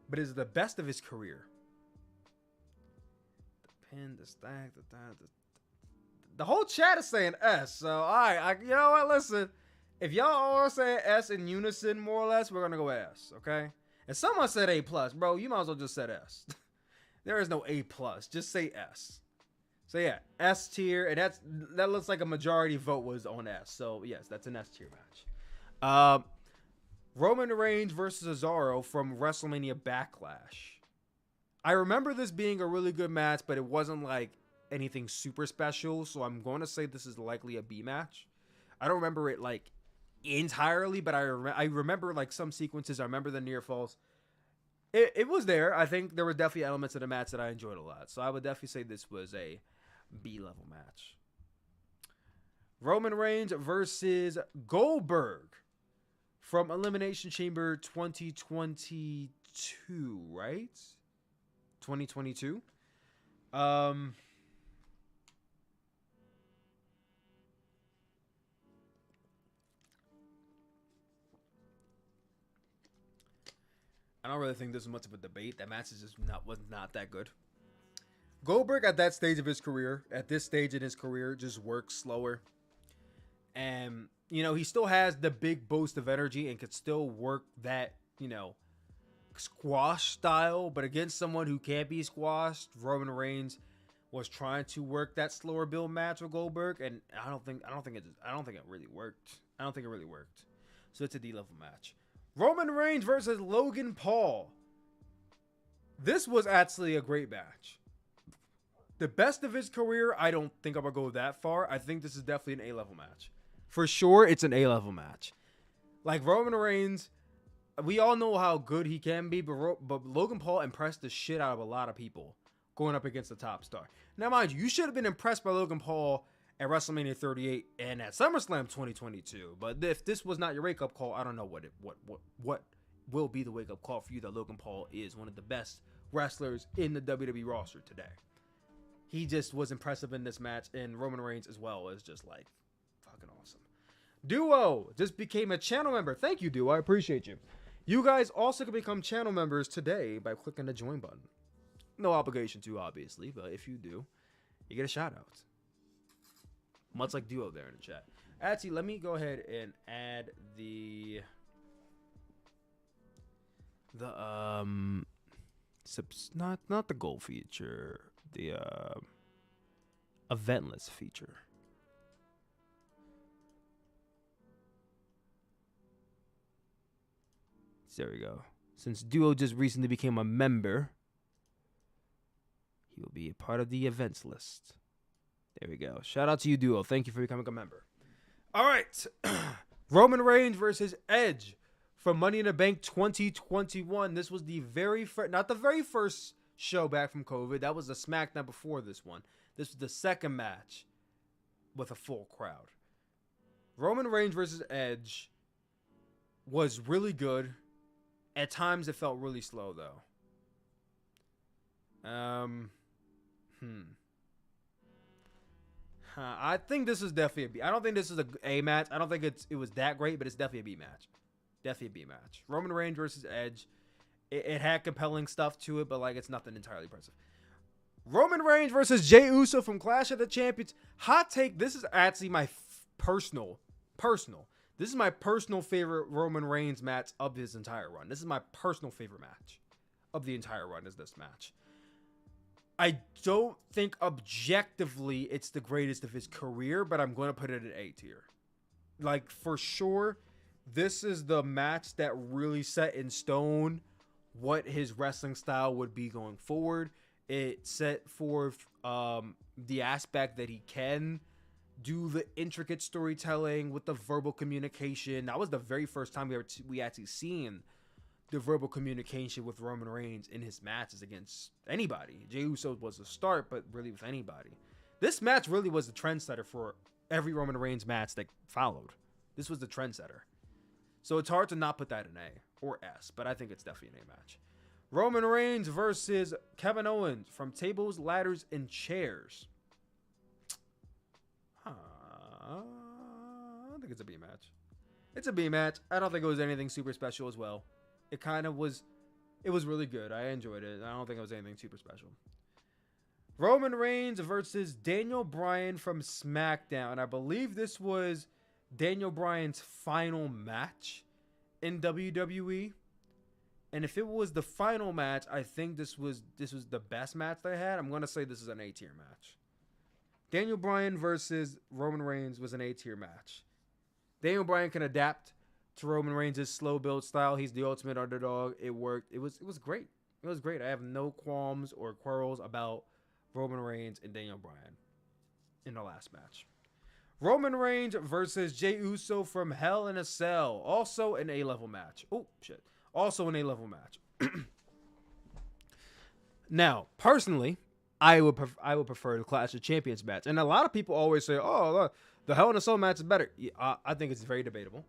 Speaker 1: but it's the best of his career. The pin, the stack, the whole chat is saying S. So, all right, you know what? Listen, if y'all all are saying S in unison, more or less, we're gonna go S. Okay? And someone said A plus, bro. You might as well just said S. There is no A plus. Just say S. So yeah, S tier, and that looks like a majority vote was on S. So yes, that's an S tier match. Roman Reigns versus Cesaro from WrestleMania Backlash. I remember this being a really good match, but it wasn't like anything super special. So I'm going to say this is likely a B match. I don't remember it like entirely, but I remember like some sequences. I remember the near falls. It was there. I think there were definitely elements of the match that I enjoyed a lot. So I would definitely say this was a B-level match. Roman Reigns versus Goldberg from Elimination Chamber 2022, right? 2022. I don't really think this is much of a debate. That match is just was not that good. Goldberg at that stage of his career, at this stage in his career, just works slower. And, you know, he still has the big boost of energy and could still work that, you know, squash style. But against someone who can't be squashed, Roman Reigns was trying to work that slower build match with Goldberg, and I don't think it really worked. I don't think it really worked. So it's a D-level match. Roman Reigns versus Logan Paul. This was actually a great match. The best of his career, I don't think I'm going to go that far. I think this is definitely an A-level match. For sure, it's an A-level match. Like, Roman Reigns, we all know how good he can be, but Logan Paul impressed the shit out of a lot of people going up against the top star. Now, mind you should have been impressed by Logan Paul at WrestleMania 38 and at SummerSlam 2022. But if this was not your wake-up call, I don't know what will be the wake-up call for you that Logan Paul is one of the best wrestlers in the WWE roster today. He just was impressive in this match, and Roman Reigns as well is just like fucking awesome. Duo just became a channel member. Thank you, Duo. I appreciate you. You guys also can become channel members today by clicking the join button. No obligation to, obviously, but if you do, you get a shout out. Much like Duo there in the chat. Actually, let me go ahead and add not the gold feature, the event list feature. There we go. Since Duo just recently became a member, he will be a part of the events list. There we go. Shout out to you, Duo. Thank you for becoming a member. All right. Roman Reigns versus Edge from Money in the Bank 2021. This was the not the very first show back from COVID. That was the SmackDown before this one. This was the second match with a full crowd. Roman Reigns versus Edge was really good. At times, it felt really slow, though. I think this is definitely a B. I don't think this is a A match. I don't think it was that great, but it's definitely a B match. Definitely a B match. Roman Reigns versus Edge. It had compelling stuff to it, but like it's nothing entirely impressive. Roman Reigns versus Jey Uso from Clash of the Champions. Hot take. This is actually my personal. This is my personal favorite Roman Reigns match of his entire run. This is my personal favorite match of the entire run is this match. I don't think objectively it's the greatest of his career, but I'm going to put it at A tier. Like, for sure, this is the match that really set in stone what his wrestling style would be going forward. It set forth the aspect that he can do the intricate storytelling with the verbal communication. That was the very first time we actually seen the verbal communication with Roman Reigns in his matches against anybody. Jey Uso was a start, but really with anybody. This match really was the trendsetter for every Roman Reigns match that followed. This was the trendsetter. So it's hard to not put that in A or S, but I think it's definitely an A match. Roman Reigns versus Kevin Owens from Tables, Ladders, and Chairs. I think it's a B match. It's a B match. I don't think it was anything super special as well. It was really good. I enjoyed it. I don't think it was anything super special. Roman Reigns versus Daniel Bryan from SmackDown. I believe this was Daniel Bryan's final match in WWE. And if it was the final match, I think this was the best match they had. I'm going to say this is an A tier match. Daniel Bryan versus Roman Reigns was an A tier match. Daniel Bryan can adapt to Roman Reigns' slow build style. He's the ultimate underdog. It worked. It was great. It was great. I have no qualms or quarrels about Roman Reigns and Daniel Bryan in the last match. Roman Reigns versus Jey Uso from Hell in a Cell. Also an A-level match. Oh, shit. Also an A-level match. Now, personally, I would prefer the Clash of Champions match. And a lot of people always say, oh, the Hell in a Cell match is better. Yeah, I think it's very debatable.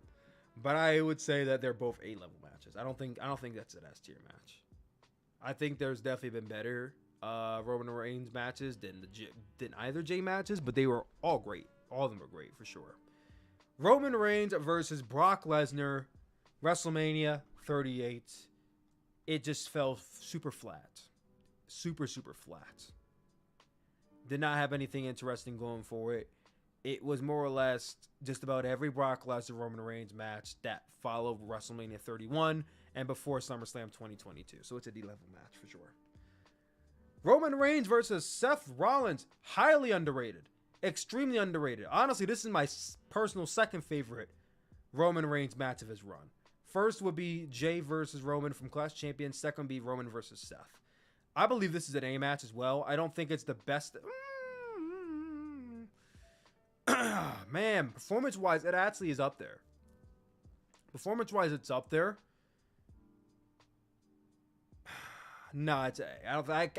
Speaker 1: But I would say that they're both A-level matches. I don't think that's an S-tier match. I think there's definitely been better Roman Reigns matches than either J matches, but they were all great. All of them were great for sure. Roman Reigns versus Brock Lesnar, WrestleMania 38. It just fell super flat. Super flat. Did not have anything interesting going for it. It was more or less just about every Brock Lesnar Roman Reigns match that followed WrestleMania 31 and before SummerSlam 2022. So it's a D-level match for sure. Roman Reigns versus Seth Rollins. Highly underrated. Extremely underrated. Honestly, this is my personal second favorite Roman Reigns match of his run. First would be Jay versus Roman from Clash Champions. Second would be Roman versus Seth. I believe this is an A match as well. I don't think it's the best. Man, performance-wise, it actually is up there. Performance-wise, it's up there. No, it's A.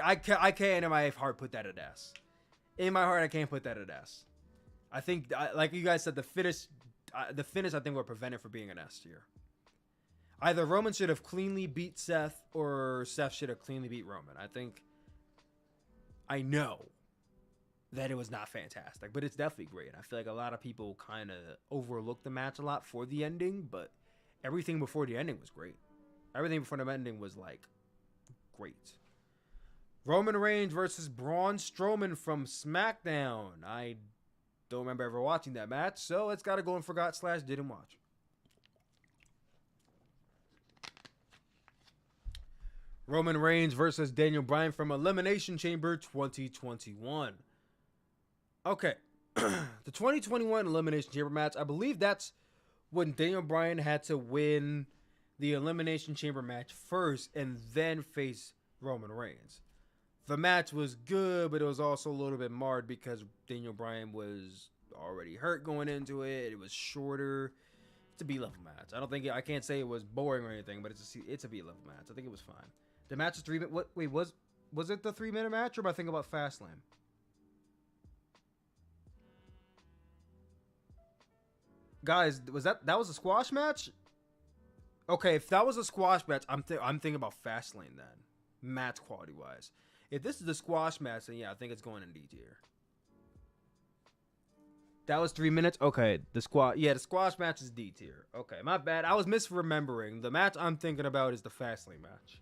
Speaker 1: I can't in my heart put that at S. In my heart, I can't put that at S. I think, like you guys said, the finish I think will prevent it from being an S tier. Either Roman should have cleanly beat Seth, or Seth should have cleanly beat Roman. I know that it was not fantastic, but it's definitely great. I feel like a lot of people kind of overlook the match a lot for the ending, but everything before the ending was great. Everything before the ending was, like, great. Roman Reigns versus Braun Strowman from SmackDown. I don't remember ever watching that match, so it's got to go and forgot/didn't watch. Roman Reigns versus Daniel Bryan from Elimination Chamber 2021. Okay. The 2021 Elimination Chamber match, I believe that's when Daniel Bryan had to win the Elimination Chamber match first and then face Roman Reigns. The match was good, but it was also a little bit marred because Daniel Bryan was already hurt going into it. It was shorter. It's a B-level match. I can't say it was boring or anything, but it's a B-level match. I think it was fine. The match is 3 minutes. Wait, was it the 3-minute match, or am I thinking about Fastlane? Guys, was that was a squash match? Okay, if that was a squash match, I'm thinking about Fastlane then, match quality wise. If this is the squash match, then yeah, I think it's going in D tier. That was 3 minutes. Okay, the squash match is D tier. Okay, my bad. I was misremembering. The match I'm thinking about is the Fastlane match.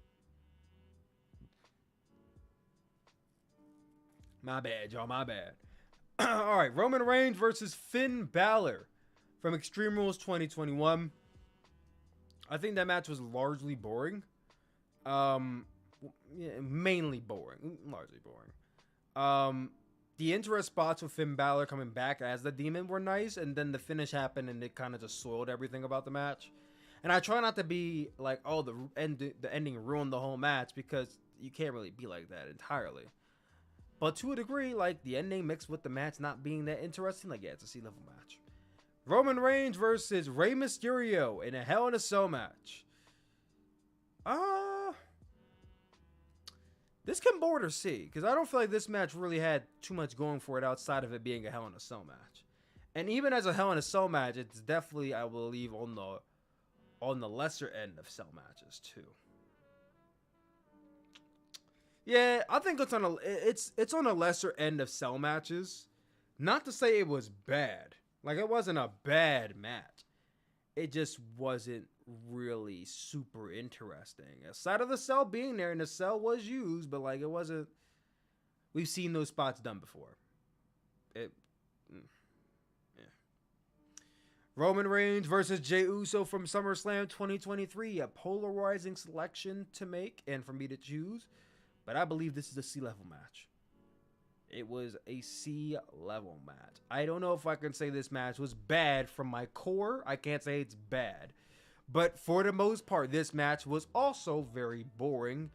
Speaker 1: My bad, y'all. My bad. All right, Roman Reigns versus Finn Balor from Extreme Rules 2021. I think that match was largely boring. Mainly boring. Largely boring. The interest spots with Finn Balor coming back as the Demon were nice, and then the finish happened, and it kind of just soiled everything about the match. And I try not to be like, oh, the ending ruined the whole match, because you can't really be like that entirely. But to a degree, like, the ending mixed with the match not being that interesting, like, yeah, it's a C-level match. Roman Reigns versus Rey Mysterio in a Hell in a Cell match. This can border C, because I don't feel like this match really had too much going for it outside of it being a Hell in a Cell match. And even as a Hell in a Cell match, it's definitely, I believe, on the lesser end of cell matches too. Yeah, I think it's on a lesser end of cell matches. Not to say it was bad. Like, it wasn't a bad match. It just wasn't really super interesting. Aside of the cell being there, and the cell was used, but like, it wasn't. We've seen those spots done before. Yeah. Roman Reigns versus Jey Uso from SummerSlam 2023. A polarizing selection to make and for me to choose. But I believe this is a C-level match. It was a C-level match. I don't know if I can say this match was bad from my core. I can't say it's bad. But for the most part, this match was also very boring,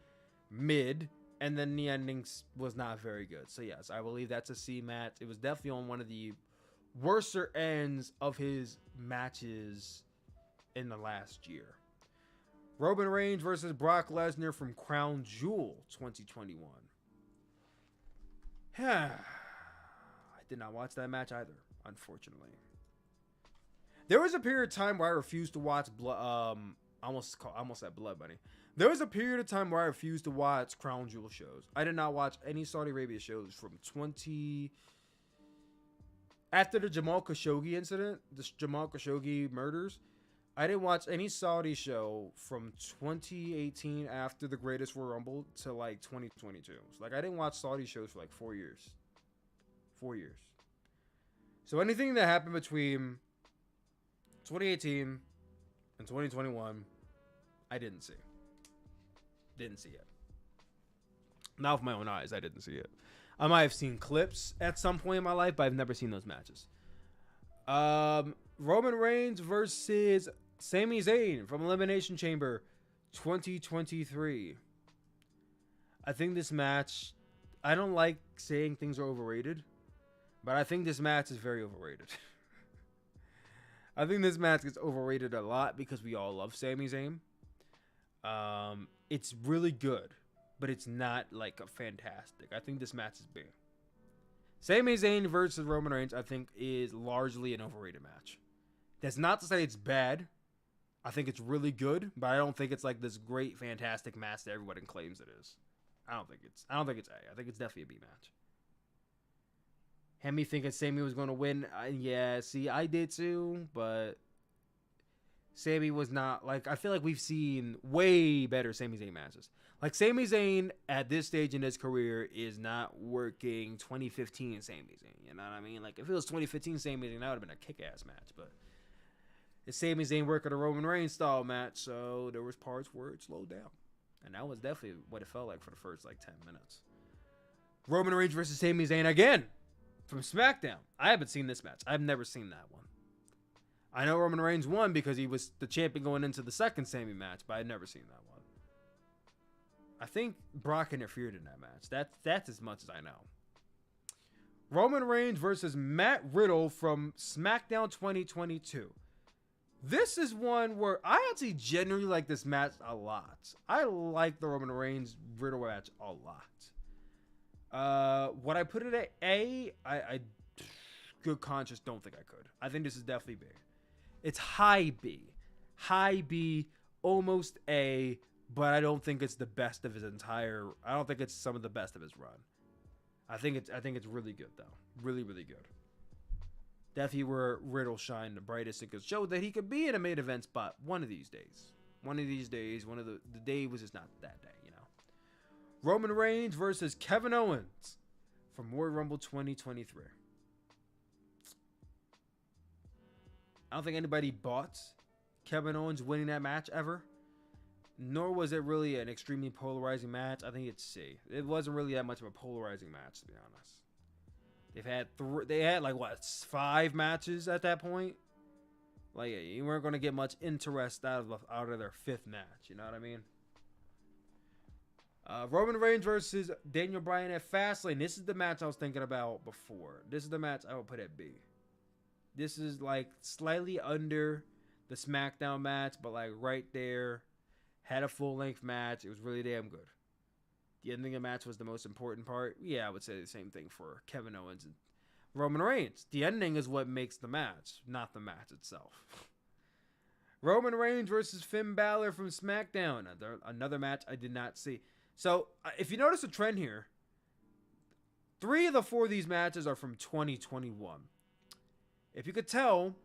Speaker 1: mid, and then the ending was not very good. So yes, I believe that's a C match. It was definitely on one of the worser ends of his matches in the last year. Roman Reigns versus Brock Lesnar from Crown Jewel 2021. I did not watch that match either, unfortunately. There was a period of time where I refused to watch I almost said Blood Bunny. There was a period of time where I refused to watch Crown Jewel shows. I did not watch any Saudi Arabia shows from after the Jamal Khashoggi incident, the Jamal Khashoggi murders. I didn't watch any Saudi show from 2018 after the Greatest Royal Rumble to like 2022. So, like, I didn't watch Saudi shows for like 4 years. 4 years. So anything that happened between 2018 and 2021, I didn't see. Didn't see it. Not with my own eyes, I didn't see it. I might have seen clips at some point in my life, but I've never seen those matches. Roman Reigns versus Sami Zayn from Elimination Chamber 2023. I think this match, I don't like saying things are overrated, but I think this match is very overrated. I think this match gets overrated a lot because we all love Sami Zayn. It's really good, but it's not like a fantastic. I think this match is big. Sami Zayn versus Roman Reigns, I think, is largely an overrated match. That's not to say it's bad. I think it's really good, but I don't think it's like this great, fantastic match that everybody claims it is. I don't think it's A. I think it's definitely a B match. Had me thinking Sami was going to win. Yeah, see, I did too, but Sami was not, like, I feel like we've seen way better Sami Zayn matches. Like, Sami Zayn at this stage in his career is not working 2015 Sami Zayn. You know what I mean? Like, if it was 2015 Sami Zayn, that would have been a kick-ass match. But it's Sami Zayn working a Roman Reigns style match, so there was parts where it slowed down. And that was definitely what it felt like for the first, like, 10 minutes. Roman Reigns versus Sami Zayn again from SmackDown. I haven't seen this match. I've never seen that one. I know Roman Reigns won because he was the champion going into the second Sami match, but I'd never seen that one. I think Brock interfered in that match. That's as much as I know. Roman Reigns versus Matt Riddle from SmackDown 2022. This is one where I actually genuinely like this match a lot. I like the Roman Reigns Riddle match a lot. Would I put it at A? I good conscience don't think I could. I think this is definitely B. It's high B, almost A, but I don't think it's the best of his entire. I don't think it's some of the best of his run. I think it's really good though, really good. Definitely where Riddle shined the brightest and could show that he could be in a main event spot one of these days. One of the day was just not that day, you know. Roman Reigns versus Kevin Owens from Royal Rumble 2023. I don't think anybody bought Kevin Owens winning that match ever. Nor was it really an extremely polarizing match. I think it's C. It wasn't really that much of a polarizing match, to be honest. They had like what, 5 matches at that point. Like, you weren't going to get much interest out of their 5th match. You know what I mean? Roman Reigns versus Daniel Bryan at Fastlane. This is the match I was thinking about before. This is the match I would put at B. This is like slightly under the SmackDown match, but like right there. Had a full-length match. It was really damn good. The ending of the match was the most important part. Yeah, I would say the same thing for Kevin Owens and Roman Reigns. The ending is what makes the match, not the match itself. Roman Reigns versus Finn Balor from SmackDown. Another match I did not see. So, if you notice a trend here, 3 of the 4 of these matches are from 2021. If you could tell,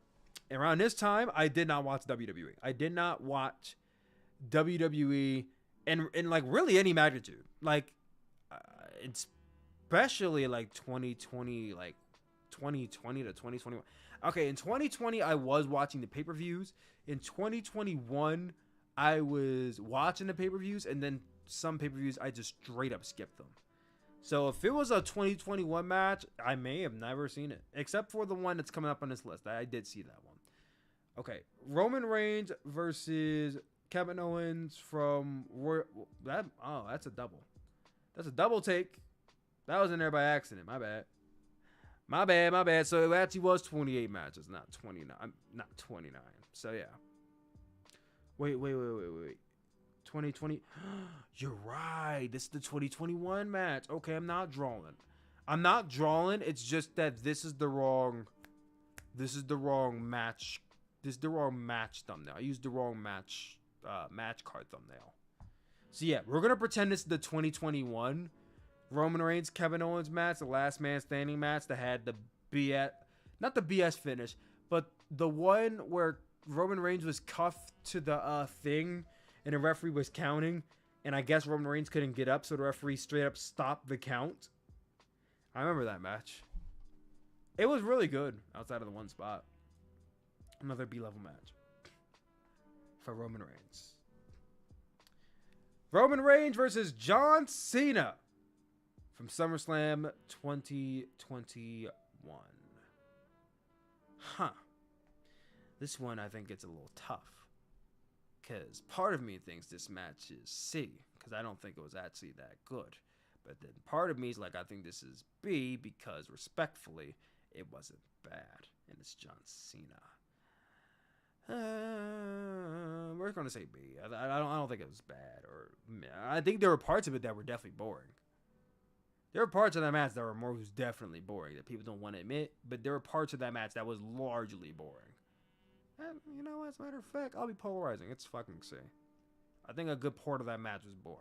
Speaker 1: around this time, I did not watch WWE. I did not watch WWE and like really any magnitude, like especially like 2020, like 2020 to 2021. Okay, in 2020 I was watching the pay-per-views. In 2021 I was watching the pay-per-views, and then some pay-per-views I just straight up skipped them. So if it was a 2021 match, I may have never seen it, except for the one that's coming up on this list. I did see that one. Okay, Roman Reigns versus Kevin Owens from that. Oh, that's a double. That's a double take. That was in there by accident. My bad. So it actually was 28 matches, not 29. Not 29. So yeah. Wait. 2020. You're right. This is the 2021 match. Okay, I'm not drawing. It's just that this is the wrong match this the wrong match thumbnail. I used the wrong match card thumbnail. So yeah, we're gonna pretend this is the 2021 Roman Reigns Kevin Owens match, the last man standing match that had the BS, not the BS finish, but the one where Roman Reigns was cuffed to the thing and the referee was counting, and I guess Roman Reigns couldn't get up, so the referee straight up stopped the count. I remember that match. It was really good outside of the one spot. Another B-level match for Roman Reigns. Roman Reigns versus John Cena from SummerSlam 2021. This one I think it's a little tough, because part of me thinks this match is C, because I don't think it was actually that good. But then part of me is like, I think this is B, because respectfully, it wasn't bad. And it's John Cena. We're going to say B. I don't think it was bad. Or I think there were parts of it that were definitely boring. There were parts of that match that were most definitely boring that people don't want to admit. But there were parts of that match that was largely boring. And, you know, as a matter of fact, I'll be polarizing. It's fucking C. I think a good part of that match was boring.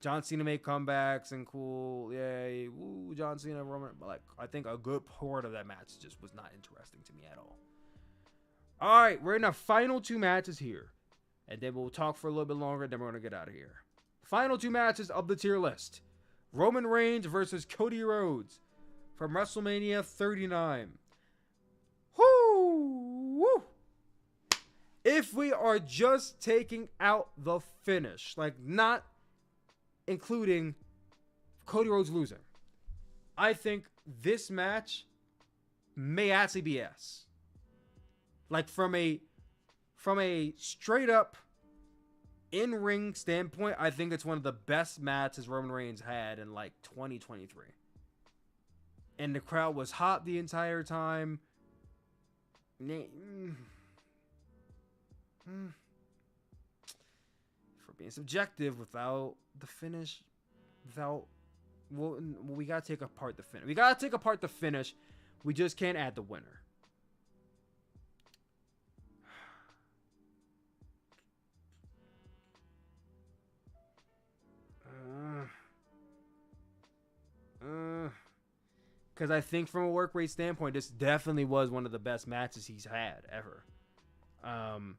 Speaker 1: John Cena made comebacks and cool, yay, woo, John Cena, Roman, but like, I think a good part of that match just was not interesting to me at all. All right, we're in the final two matches here, and then we'll talk for a little bit longer, then we're going to get out of here. Final two matches of the tier list. Roman Reigns versus Cody Rhodes from WrestleMania 39. Woo! If we are just taking out the finish, like not including Cody Rhodes losing, I think this match may actually be S. Like from a straight up in-ring standpoint, I think it's one of the best matches Roman Reigns had in like 2023. And the crowd was hot the entire time. For being subjective, without the finish, we gotta take apart the finish. We just can't add the winner. Because I think from a work rate standpoint, this definitely was one of the best matches he's had ever. You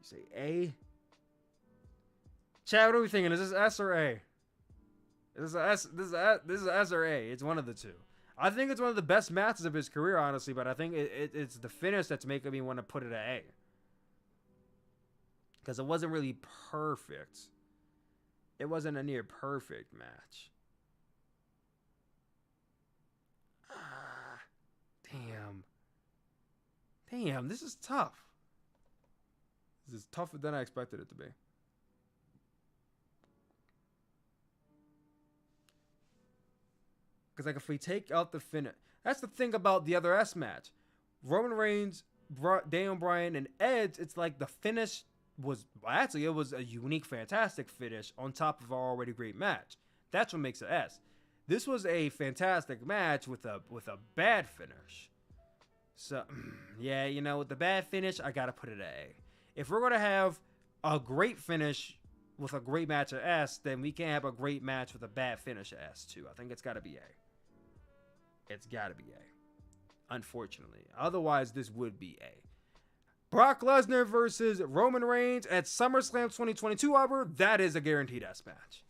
Speaker 1: say A? Chad, what are we thinking? Is this S or A? This is S or A. It's one of the two. I think it's one of the best matches of his career, honestly, but I think it's the finish that's making me want to put it at A. Because it wasn't really perfect. It wasn't a near perfect match. Damn, this is tough. This is tougher than I expected it to be. Because, like, if we take out the finish, that's the thing about the other S match. Roman Reigns, Daniel Bryan, and Edge, it's like the finish was, well, actually, it was a unique, fantastic finish on top of our already great match. That's what makes it S. This was a fantastic match with a bad finish. So, yeah, you know, with the bad finish, I gotta put it at A. If we're gonna have a great finish with a great match at S, then we can't have a great match with a bad finish at S too. I think it's gotta be A. It's gotta be A. Unfortunately. Otherwise, this would be A. Brock Lesnar versus Roman Reigns at SummerSlam 2022, however, that is a guaranteed S match.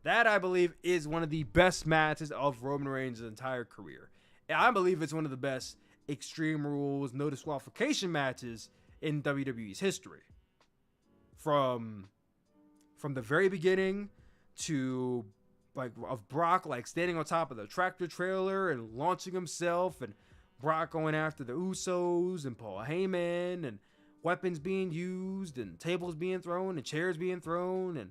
Speaker 1: That, I believe, is one of the best matches of Roman Reigns' entire career. And I believe it's one of the best Extreme Rules, no disqualification matches in WWE's history. From the very beginning to, like, of Brock, like, standing on top of the tractor trailer and launching himself, and Brock going after the Usos and Paul Heyman, and weapons being used, and tables being thrown, and chairs being thrown, and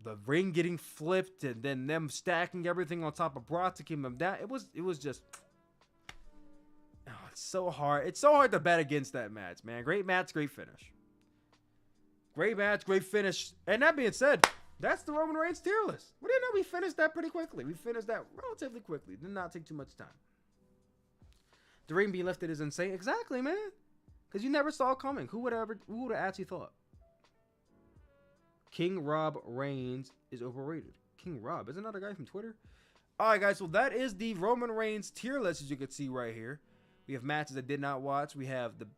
Speaker 1: the ring getting flipped, and then them stacking everything on top of Brock to keep him down. It was just, oh, it's so hard. It's so hard to bet against that match, man. Great match, great finish. Great match, great finish. And that being said, that's the Roman Reigns tier list. We didn't know we finished that pretty quickly. We finished that relatively quickly. Did not take too much time. The rating being lifted is insane. Exactly, man. Because you never saw it coming. Who would have actually thought? King Rob Reigns is overrated. King Rob, isn't that a guy from Twitter? All right, guys. So that is the Roman Reigns tier list, as you can see right here. We have matches I did not watch. We have the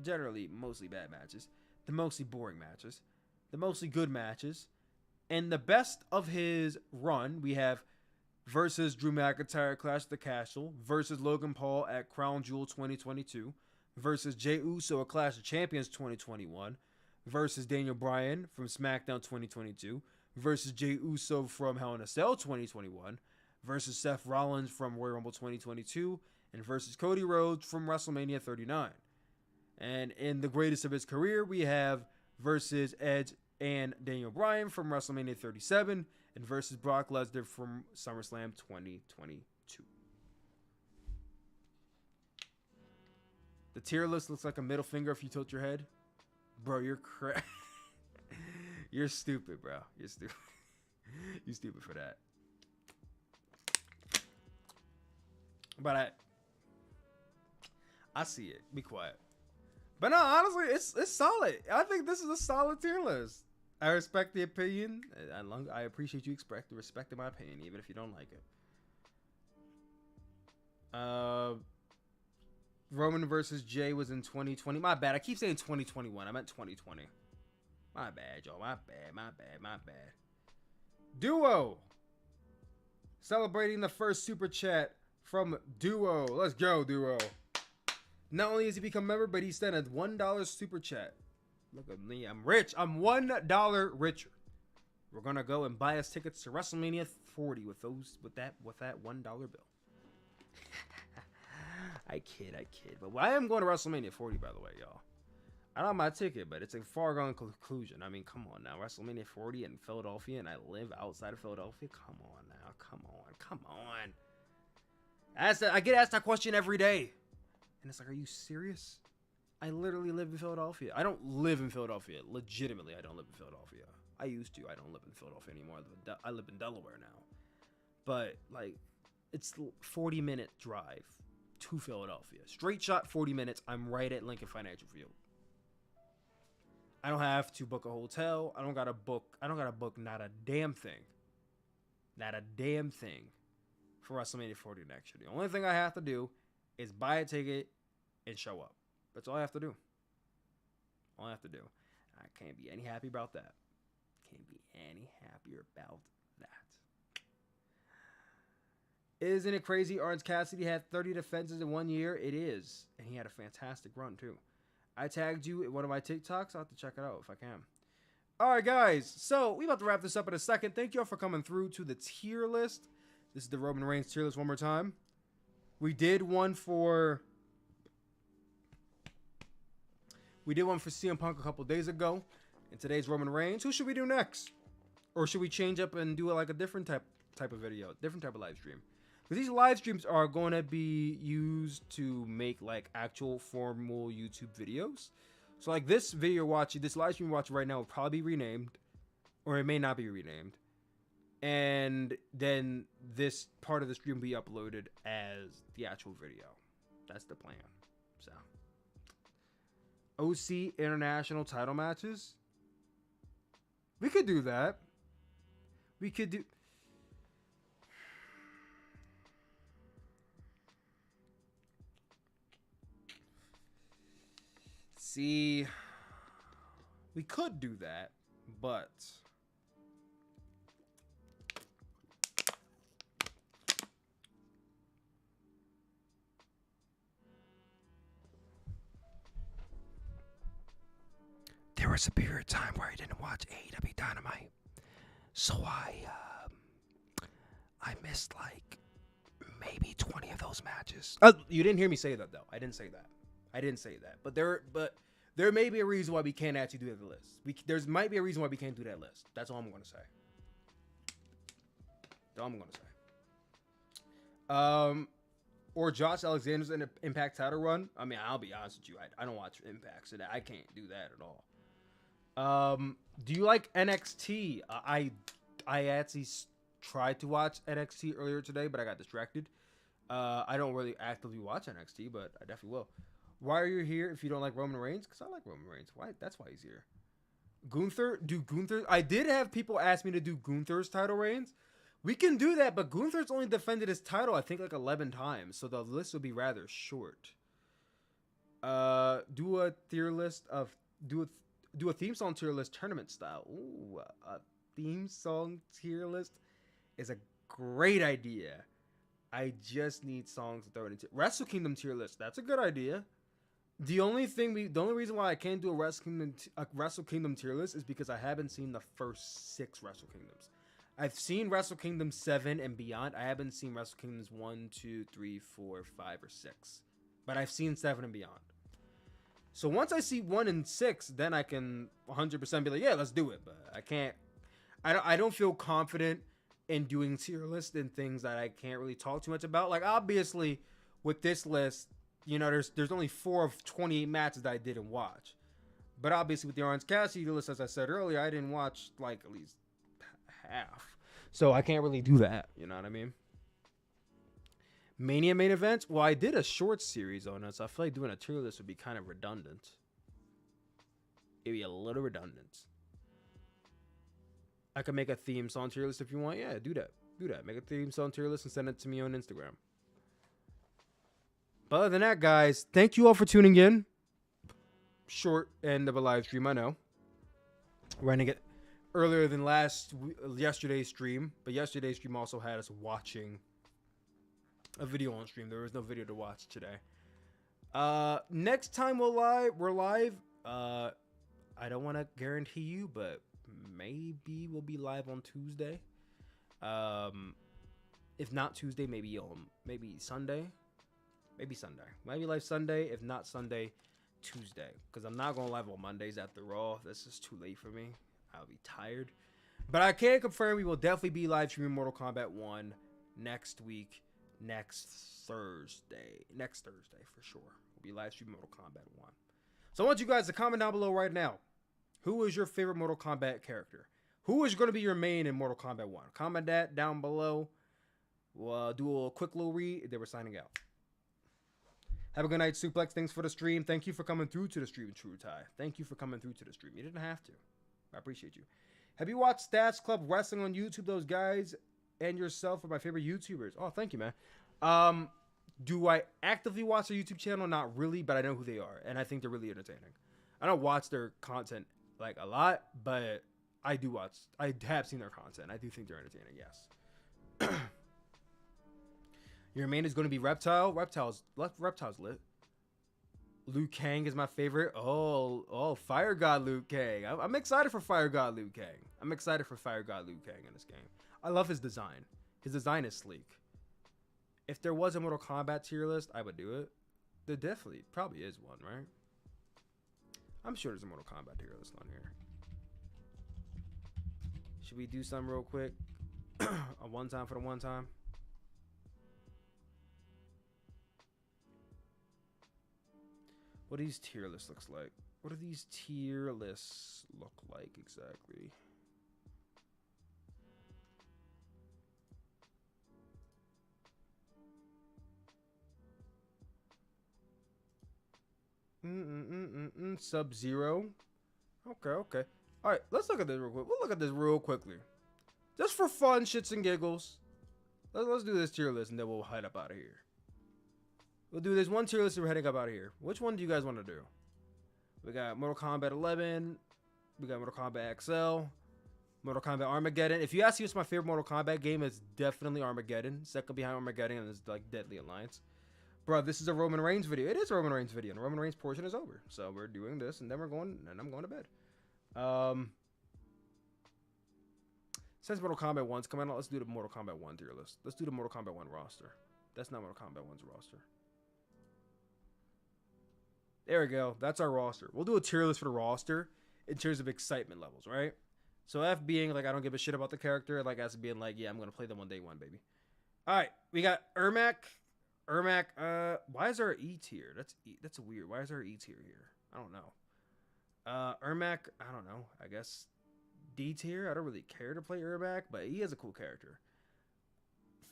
Speaker 1: generally mostly bad matches, the mostly boring matches, the mostly good matches, and the best of his run. We have versus Drew McIntyre Clash at the Castle, versus Logan Paul at Crown Jewel 2022, versus Jey Uso at Clash of Champions 2021, versus Daniel Bryan from SmackDown 2022, versus Jey Uso from Hell in a Cell 2021, versus Seth Rollins from Royal Rumble 2022, and versus Cody Rhodes from WrestleMania 39. And in the greatest of his career, we have versus Edge and Daniel Bryan from WrestleMania 37, and versus Brock Lesnar from SummerSlam 2022. The tier list looks like a middle finger if you tilt your head. Bro, you're you're stupid, bro. You're stupid. You're stupid for that. But I see it. Be quiet. But no, honestly, it's solid. I think this is a solid tier list. I respect the opinion. I appreciate you respecting my opinion, even if you don't like it. Roman versus Jay was in 2020. My bad. I keep saying 2021. I meant 2020. My bad, y'all. My bad. Duo. Celebrating the first super chat from Duo. Let's go, Duo. Not only has he become a member, but he sent a $1 super chat. Look at me. I'm rich. I'm $1 richer. We're gonna go and buy us tickets to WrestleMania 40 with that $1 bill. I kid. But I am going to WrestleMania 40, by the way, y'all. I don't have my ticket, but it's a foregone conclusion. I mean, come on now. WrestleMania 40 in Philadelphia, and I live outside of Philadelphia. Come on now. Come on. I get asked that question every day. And it's like, are you serious? I literally live in Philadelphia. I don't live in Philadelphia. Legitimately, I don't live in Philadelphia. I used to. I don't live in Philadelphia anymore. I live in Delaware now. But, like, it's 40-minute drive to Philadelphia. Straight shot, 40 minutes. I'm right at Lincoln Financial Field. I don't have to book a hotel. I don't gotta book not a damn thing. Not a damn thing for WrestleMania 40 next year. The only thing I have to do is buy a ticket and show up. That's all I have to do. All I have to do. I can't be any happy about that. Can't be any happier about that. Isn't it crazy? Orange Cassidy had 30 defenses in 1 year. It is. And he had a fantastic run, too. I tagged you in one of my TikToks. I'll have to check it out if I can. All right, guys. So, we about to wrap this up in a second. Thank you all for coming through to the tier list. This is the Roman Reigns tier list one more time. We did one for CM Punk a couple days ago. And today's Roman Reigns. Who should we do next? Or should we change up and do like a different type of video, different type of live stream? Because these live streams are going to be used to make like actual formal YouTube videos. So like this video watching, this live stream watching right now will probably be renamed, or it may not be renamed. And then this part of the stream will be uploaded as the actual video. That's the plan. So OC international title matches. We could do that. We could do. See, we could do that, but there was a period of time where I didn't watch AEW Dynamite, so I missed like maybe 20 of those matches. You didn't hear me say that though. I didn't say that. But there may be a reason why we can't actually do the list. There might be a reason why we can't do that list. That's all I'm going to say. Or Josh Alexander's in an Impact title run. I mean, I'll be honest with you. I don't watch Impact, so I can't do that at all. Do you like NXT? I actually tried to watch NXT earlier today, but I got distracted. I don't really actively watch NXT, but I definitely will. Why are you here if you don't like Roman Reigns? Because I like Roman Reigns. Why? That's why he's here. Gunther? Do Gunther? I did have people ask me to do Gunther's title reigns. We can do that, but Gunther's only defended his title, I think, like 11 times. So the list will be rather short. Do a tier list of... Do a theme song tier list tournament style. Ooh, a theme song tier list is a great idea. I just need songs to throw it into. Wrestle Kingdom tier list. That's a good idea. The only reason why I can't do a Wrestle Kingdom tier list is because I haven't seen the first 6 Wrestle Kingdoms. I've seen Wrestle Kingdom 7 and beyond. I haven't seen Wrestle Kingdoms 1, 2, 3, 4, 5, or 6. But I've seen 7 and beyond. So once I see 1 and 6, then I can 100% be like, yeah, let's do it. But I can't. I don't feel confident in doing tier lists and things that I can't really talk too much about. Like, obviously, with this list, you know, there's only 4 of 28 matches that I didn't watch. But obviously with the Orange Cassidy list, as I said earlier, I didn't watch like at least half. So I can't really do that. You know what I mean? Mania main events? Well, I did a short series on it, so I feel like doing a tier list would be kind of redundant. It'd be a little redundant. I could make a theme song tier list if you want. Yeah, do that. Do that. Make a theme song tier list and send it to me on Instagram. But other than that, guys, thank you all for tuning in. Short end of a live stream, I know. Running it earlier than yesterday's stream, but yesterday's stream also had us watching a video on stream. There was no video to watch today. Next time we're live. I don't want to guarantee you, but maybe we'll be live on Tuesday. If not Tuesday, maybe Sunday. Maybe Sunday. Maybe live Sunday. If not Sunday, Tuesday. Because I'm not going live on Mondays after Raw. This is too late for me. I'll be tired. But I can confirm we will definitely be live streaming Mortal Kombat 1 next week. Next Thursday for sure. We'll be live streaming Mortal Kombat 1. So I want you guys to comment down below right now. Who is your favorite Mortal Kombat character? Who is going to be your main in Mortal Kombat 1? Comment that down below. We'll do a quick little read. Then we're signing out. Have a good night, Sooplex. Thanks for the stream. Thank you for coming through to the stream, True Tie. Thank you for coming through to the stream. You didn't have to. I appreciate you. Have you watched Stats Club Wrestling on YouTube? Those guys and yourself are my favorite YouTubers. Oh, thank you, man. Do I actively watch their YouTube channel? Not really, but I know who they are, and I think they're really entertaining. I don't watch their content like a lot, but I do watch. I have seen their content. I do think they're entertaining. Yes. Your main is going to be Reptile. Reptile's lit. Liu Kang is my favorite. Oh, Fire God Liu Kang. I'm excited for Fire God Liu Kang. I'm excited for Fire God Liu Kang in this game. I love his design. His design is sleek. If there was a Mortal Kombat tier list, I would do it. There definitely probably is one, right? I'm sure there's a Mortal Kombat tier list on here. Should we do something real quick? A one time for the one time. What do these tier lists looks like? What do these tier lists look like exactly? Sub-Zero. Okay. All right, let's look at this real quick. We'll look at this real quickly. Just for fun, shits and giggles. Let's do this tier list and then we'll head up out of here. We'll do this one tier list and we're heading up out of here. Which one do you guys want to do? We got Mortal Kombat 11. We got Mortal Kombat XL. Mortal Kombat Armageddon. If you ask me what's my favorite Mortal Kombat game, it's definitely Armageddon. Second behind Armageddon is like Deadly Alliance. Bro, this is a Roman Reigns video. It is a Roman Reigns video. And the Roman Reigns portion is over. So we're doing this and then I'm going to bed. Since Mortal Kombat 1's coming out, let's do the Mortal Kombat 1 tier list. Let's do the Mortal Kombat 1 roster. That's not Mortal Kombat 1's roster. There we go. That's our roster. We'll do a tier list for the roster in terms of excitement levels, right? So F being like I don't give a shit about the character, like S being like, yeah, I'm gonna play them on day one, baby. Alright, we got Ermac. Why is there an E tier? That's weird. Why is there an E tier here? I don't know. Ermac, I don't know. I guess D tier. I don't really care to play Ermac, but he is a cool character.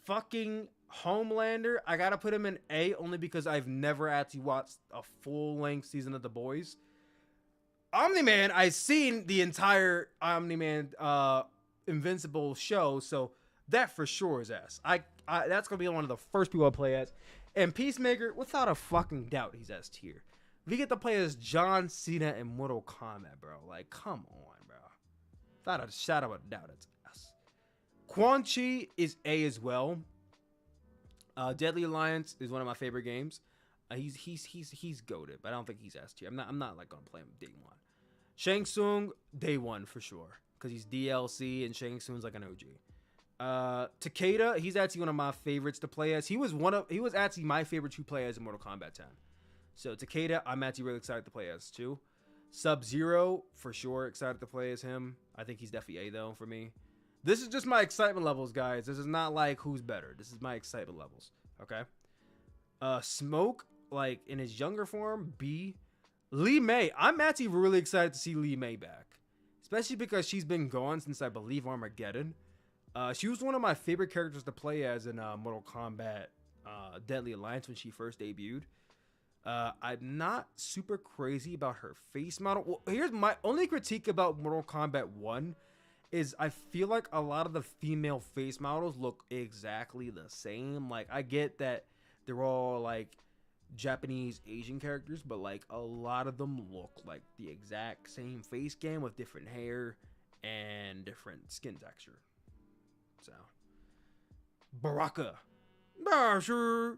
Speaker 1: Fucking Homelander, I gotta put him in A only because I've never actually watched a full-length season of The Boys. Omni-Man, I've seen the entire Omni-Man Invincible show, so that for sure is S. That's gonna be one of the first people I play as. And Peacemaker, without a fucking doubt, he's S tier. We get to play as John Cena in Mortal Kombat, bro. Like, come on, bro. Without a shadow of a doubt, it's S. Quan Chi is A as well. Deadly Alliance is one of my favorite games. He's goated, but I don't think he's S tier. I'm not like gonna play him day one. Shang Tsung, day one for sure, because he's DLC and Shang Tsung's like an OG. Takeda, he's actually one of my favorites to play as. He was actually my favorite to play as in Mortal Kombat 10. So Takeda, I'm actually really excited to play as too. Sub-Zero, for sure, excited to play as him. I think he's definitely A though for me. This is just my excitement levels, guys. This is not like who's better. This is my excitement levels. Okay. Smoke, like in his younger form, B. Lee May, I'm actually really excited to see Lee May back, especially because she's been gone since I believe Armageddon. She was one of my favorite characters to play as in Mortal Kombat Deadly Alliance when she first debuted. I'm not super crazy about her face model. Well, here's my only critique about Mortal Kombat 1 is I feel like a lot of the female face models look exactly the same. Like, I get that they're all like Japanese Asian characters, but like a lot of them look like the exact same face game with different hair and different skin texture. So Baraka Dasher,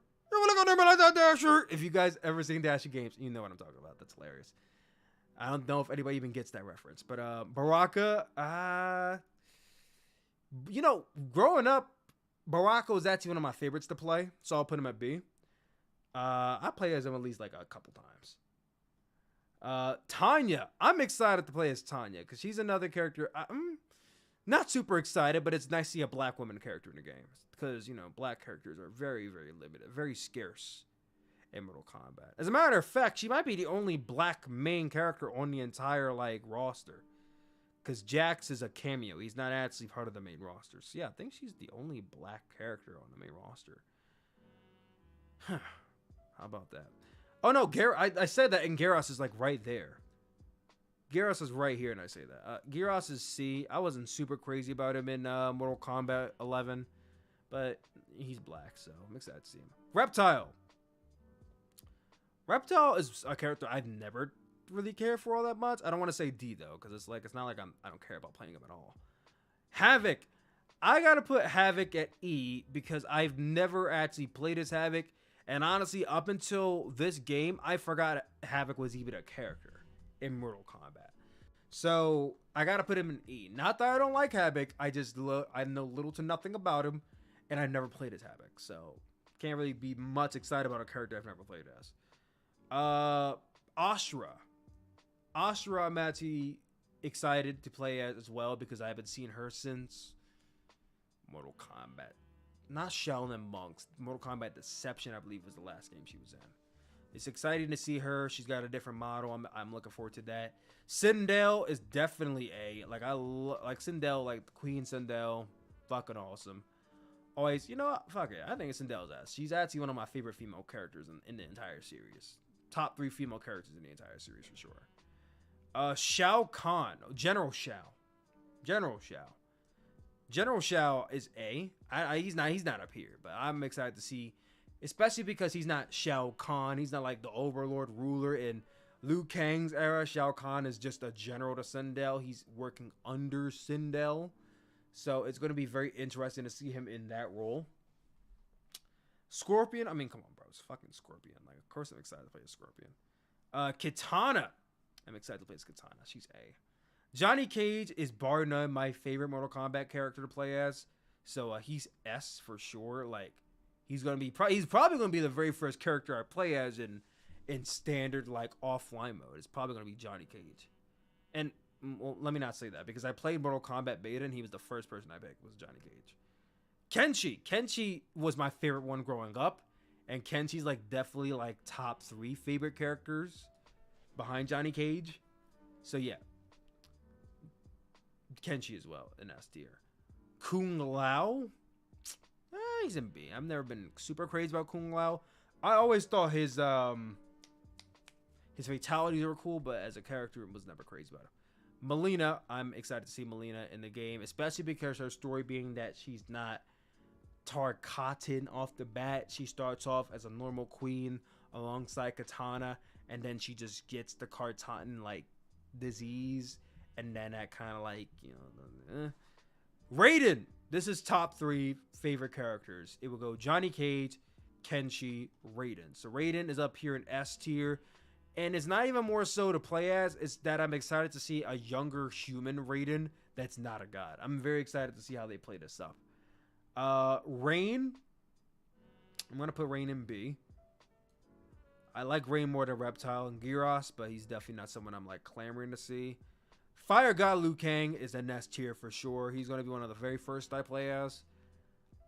Speaker 1: Dasher. If you guys ever seen Dasher games, you know what I'm talking about. That's hilarious. I don't know if anybody even gets that reference, but Baraka, you know, growing up, Baraka was actually one of my favorites to play, so I'll put him at B. I play as him at least like a couple times. Tanya, I'm excited to play as Tanya because she's another character. I'm not super excited, but it's nice to see a black woman character in the game because, you know, black characters are very, very limited, very scarce in Mortal Kombat. As a matter of fact, she might be the only black main character on the entire like roster, because Jax is a cameo. He's not actually part of the main roster. So yeah, I think she's the only black character on the main roster. How about that? Oh no, I said that, and Gyros is like right there. Gyros is right here, and I say that. Gyros is C. I wasn't super crazy about him in Mortal Kombat 11, but he's black, so I'm excited to see him. Reptile. Reptile is a character I've never really cared for all that much. I don't want to say D though, because it's not like I don't care about playing him at all. Havoc, I gotta put Havoc at E because I've never actually played as Havoc, and honestly, up until this game, I forgot Havoc was even a character in Mortal Kombat. So I gotta put him in E. Not that I don't like Havoc, I know little to nothing about him, and I never played as Havoc, so can't really be much excited about a character I've never played as. Ashura, I'm actually excited to play as well because I haven't seen her since Mortal Kombat. Not Shaolin Monks. Mortal Kombat Deception, I believe, was the last game she was in. It's exciting to see her. She's got a different model. I'm looking forward to that. Sindel is definitely A. Like, I like Sindel, like Queen Sindel. Fucking awesome. Always, you know what? Fuck it. I think it's Sindel's ass. She's actually one of my favorite female characters in the entire series. Top 3 female characters in the entire series for sure. Shao Kahn. General Shao. General Shao is A. He's not up here, but I'm excited to see, especially because he's not Shao Kahn. He's not like the overlord ruler in Liu Kang's era. Shao Kahn is just a general to Sindel. He's working under Sindel. So it's going to be very interesting to see him in that role. Scorpion. I mean, come on, bro. It's fucking Scorpion. Like, of course I'm excited to play as Scorpion. Kitana. I'm excited to play as Kitana. She's A. Johnny Cage is bar none my favorite Mortal Kombat character to play as. So he's S for sure. Like, he's probably going to be the very first character I play as in standard like offline mode. It's probably going to be Johnny Cage. And well, let me not say that because I played Mortal Kombat beta and he was the first person I picked was Johnny Cage. Kenshi was my favorite one growing up, and Kenshi's like definitely like top 3 favorite characters behind Johnny Cage. So yeah, Kenshi as well in S tier. Kung Lao, he's in B. I've never been super crazy about Kung Lao. I always thought his fatalities were cool, but as a character, was never crazy about him. Melina, I'm excited to see Melina in the game, especially because her story being that she's not Tarkatan off the bat. She starts off as a normal queen alongside Katana, and then she just gets the Tarkatan like disease, and then that kind of like, you know, Raiden. This is top 3 favorite characters. It will go Johnny Cage, Kenshi, Raiden. So Raiden is up here in S tier, and it's not even more so to play as, it's that I'm excited to see a younger human Raiden that's not a god. I'm very excited to see how they play this up. Rain, I'm gonna put Rain in B. I like Rain more than Reptile and Gyros, but he's definitely not someone I'm like clamoring to see. Fire God Liu Kang is an S tier for sure. He's gonna be one of the very first I play as.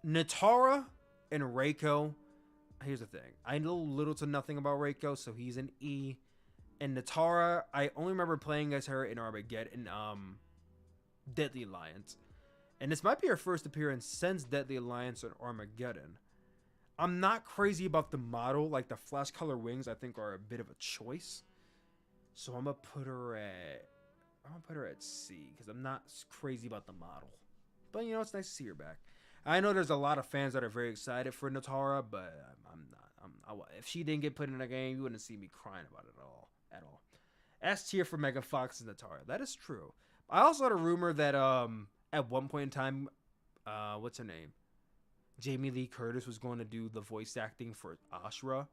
Speaker 1: Natara and Reiko. Here's the thing. I know little to nothing about Reiko, so he's an E. And Natara, I only remember playing as her in Armageddon, Deadly Alliance. And this might be her first appearance since Deadly Alliance or Armageddon. I'm not crazy about the model. Like, the flash color wings, I think, are a bit of a choice. So I'm gonna put her at C, because I'm not crazy about the model. But, you know, it's nice to see her back. I know there's a lot of fans that are very excited for Natara, but I'm not. If she didn't get put in a game, you wouldn't see me crying about it at all. S tier for Megan Fox and Natara. That is true. I also had a rumor that at one point in time, what's her name? Jamie Lee Curtis was going to do the voice acting for Ashura.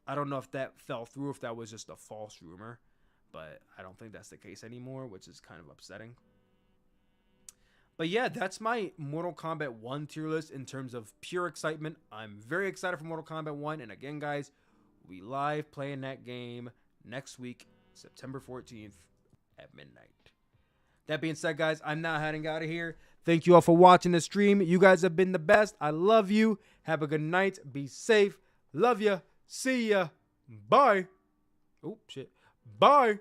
Speaker 1: I don't know if that fell through, if that was just a false rumor, but I don't think that's the case anymore, which is kind of upsetting. But yeah, that's my Mortal Kombat 1 tier list in terms of pure excitement. I'm very excited for Mortal Kombat 1. And again, guys, we live playing that game next week, September 14th at midnight. That being said, guys, I'm now heading out of here. Thank you all for watching the stream. You guys have been the best. I love you. Have a good night. Be safe. Love ya. See ya. Bye. Oh, shit. Bye.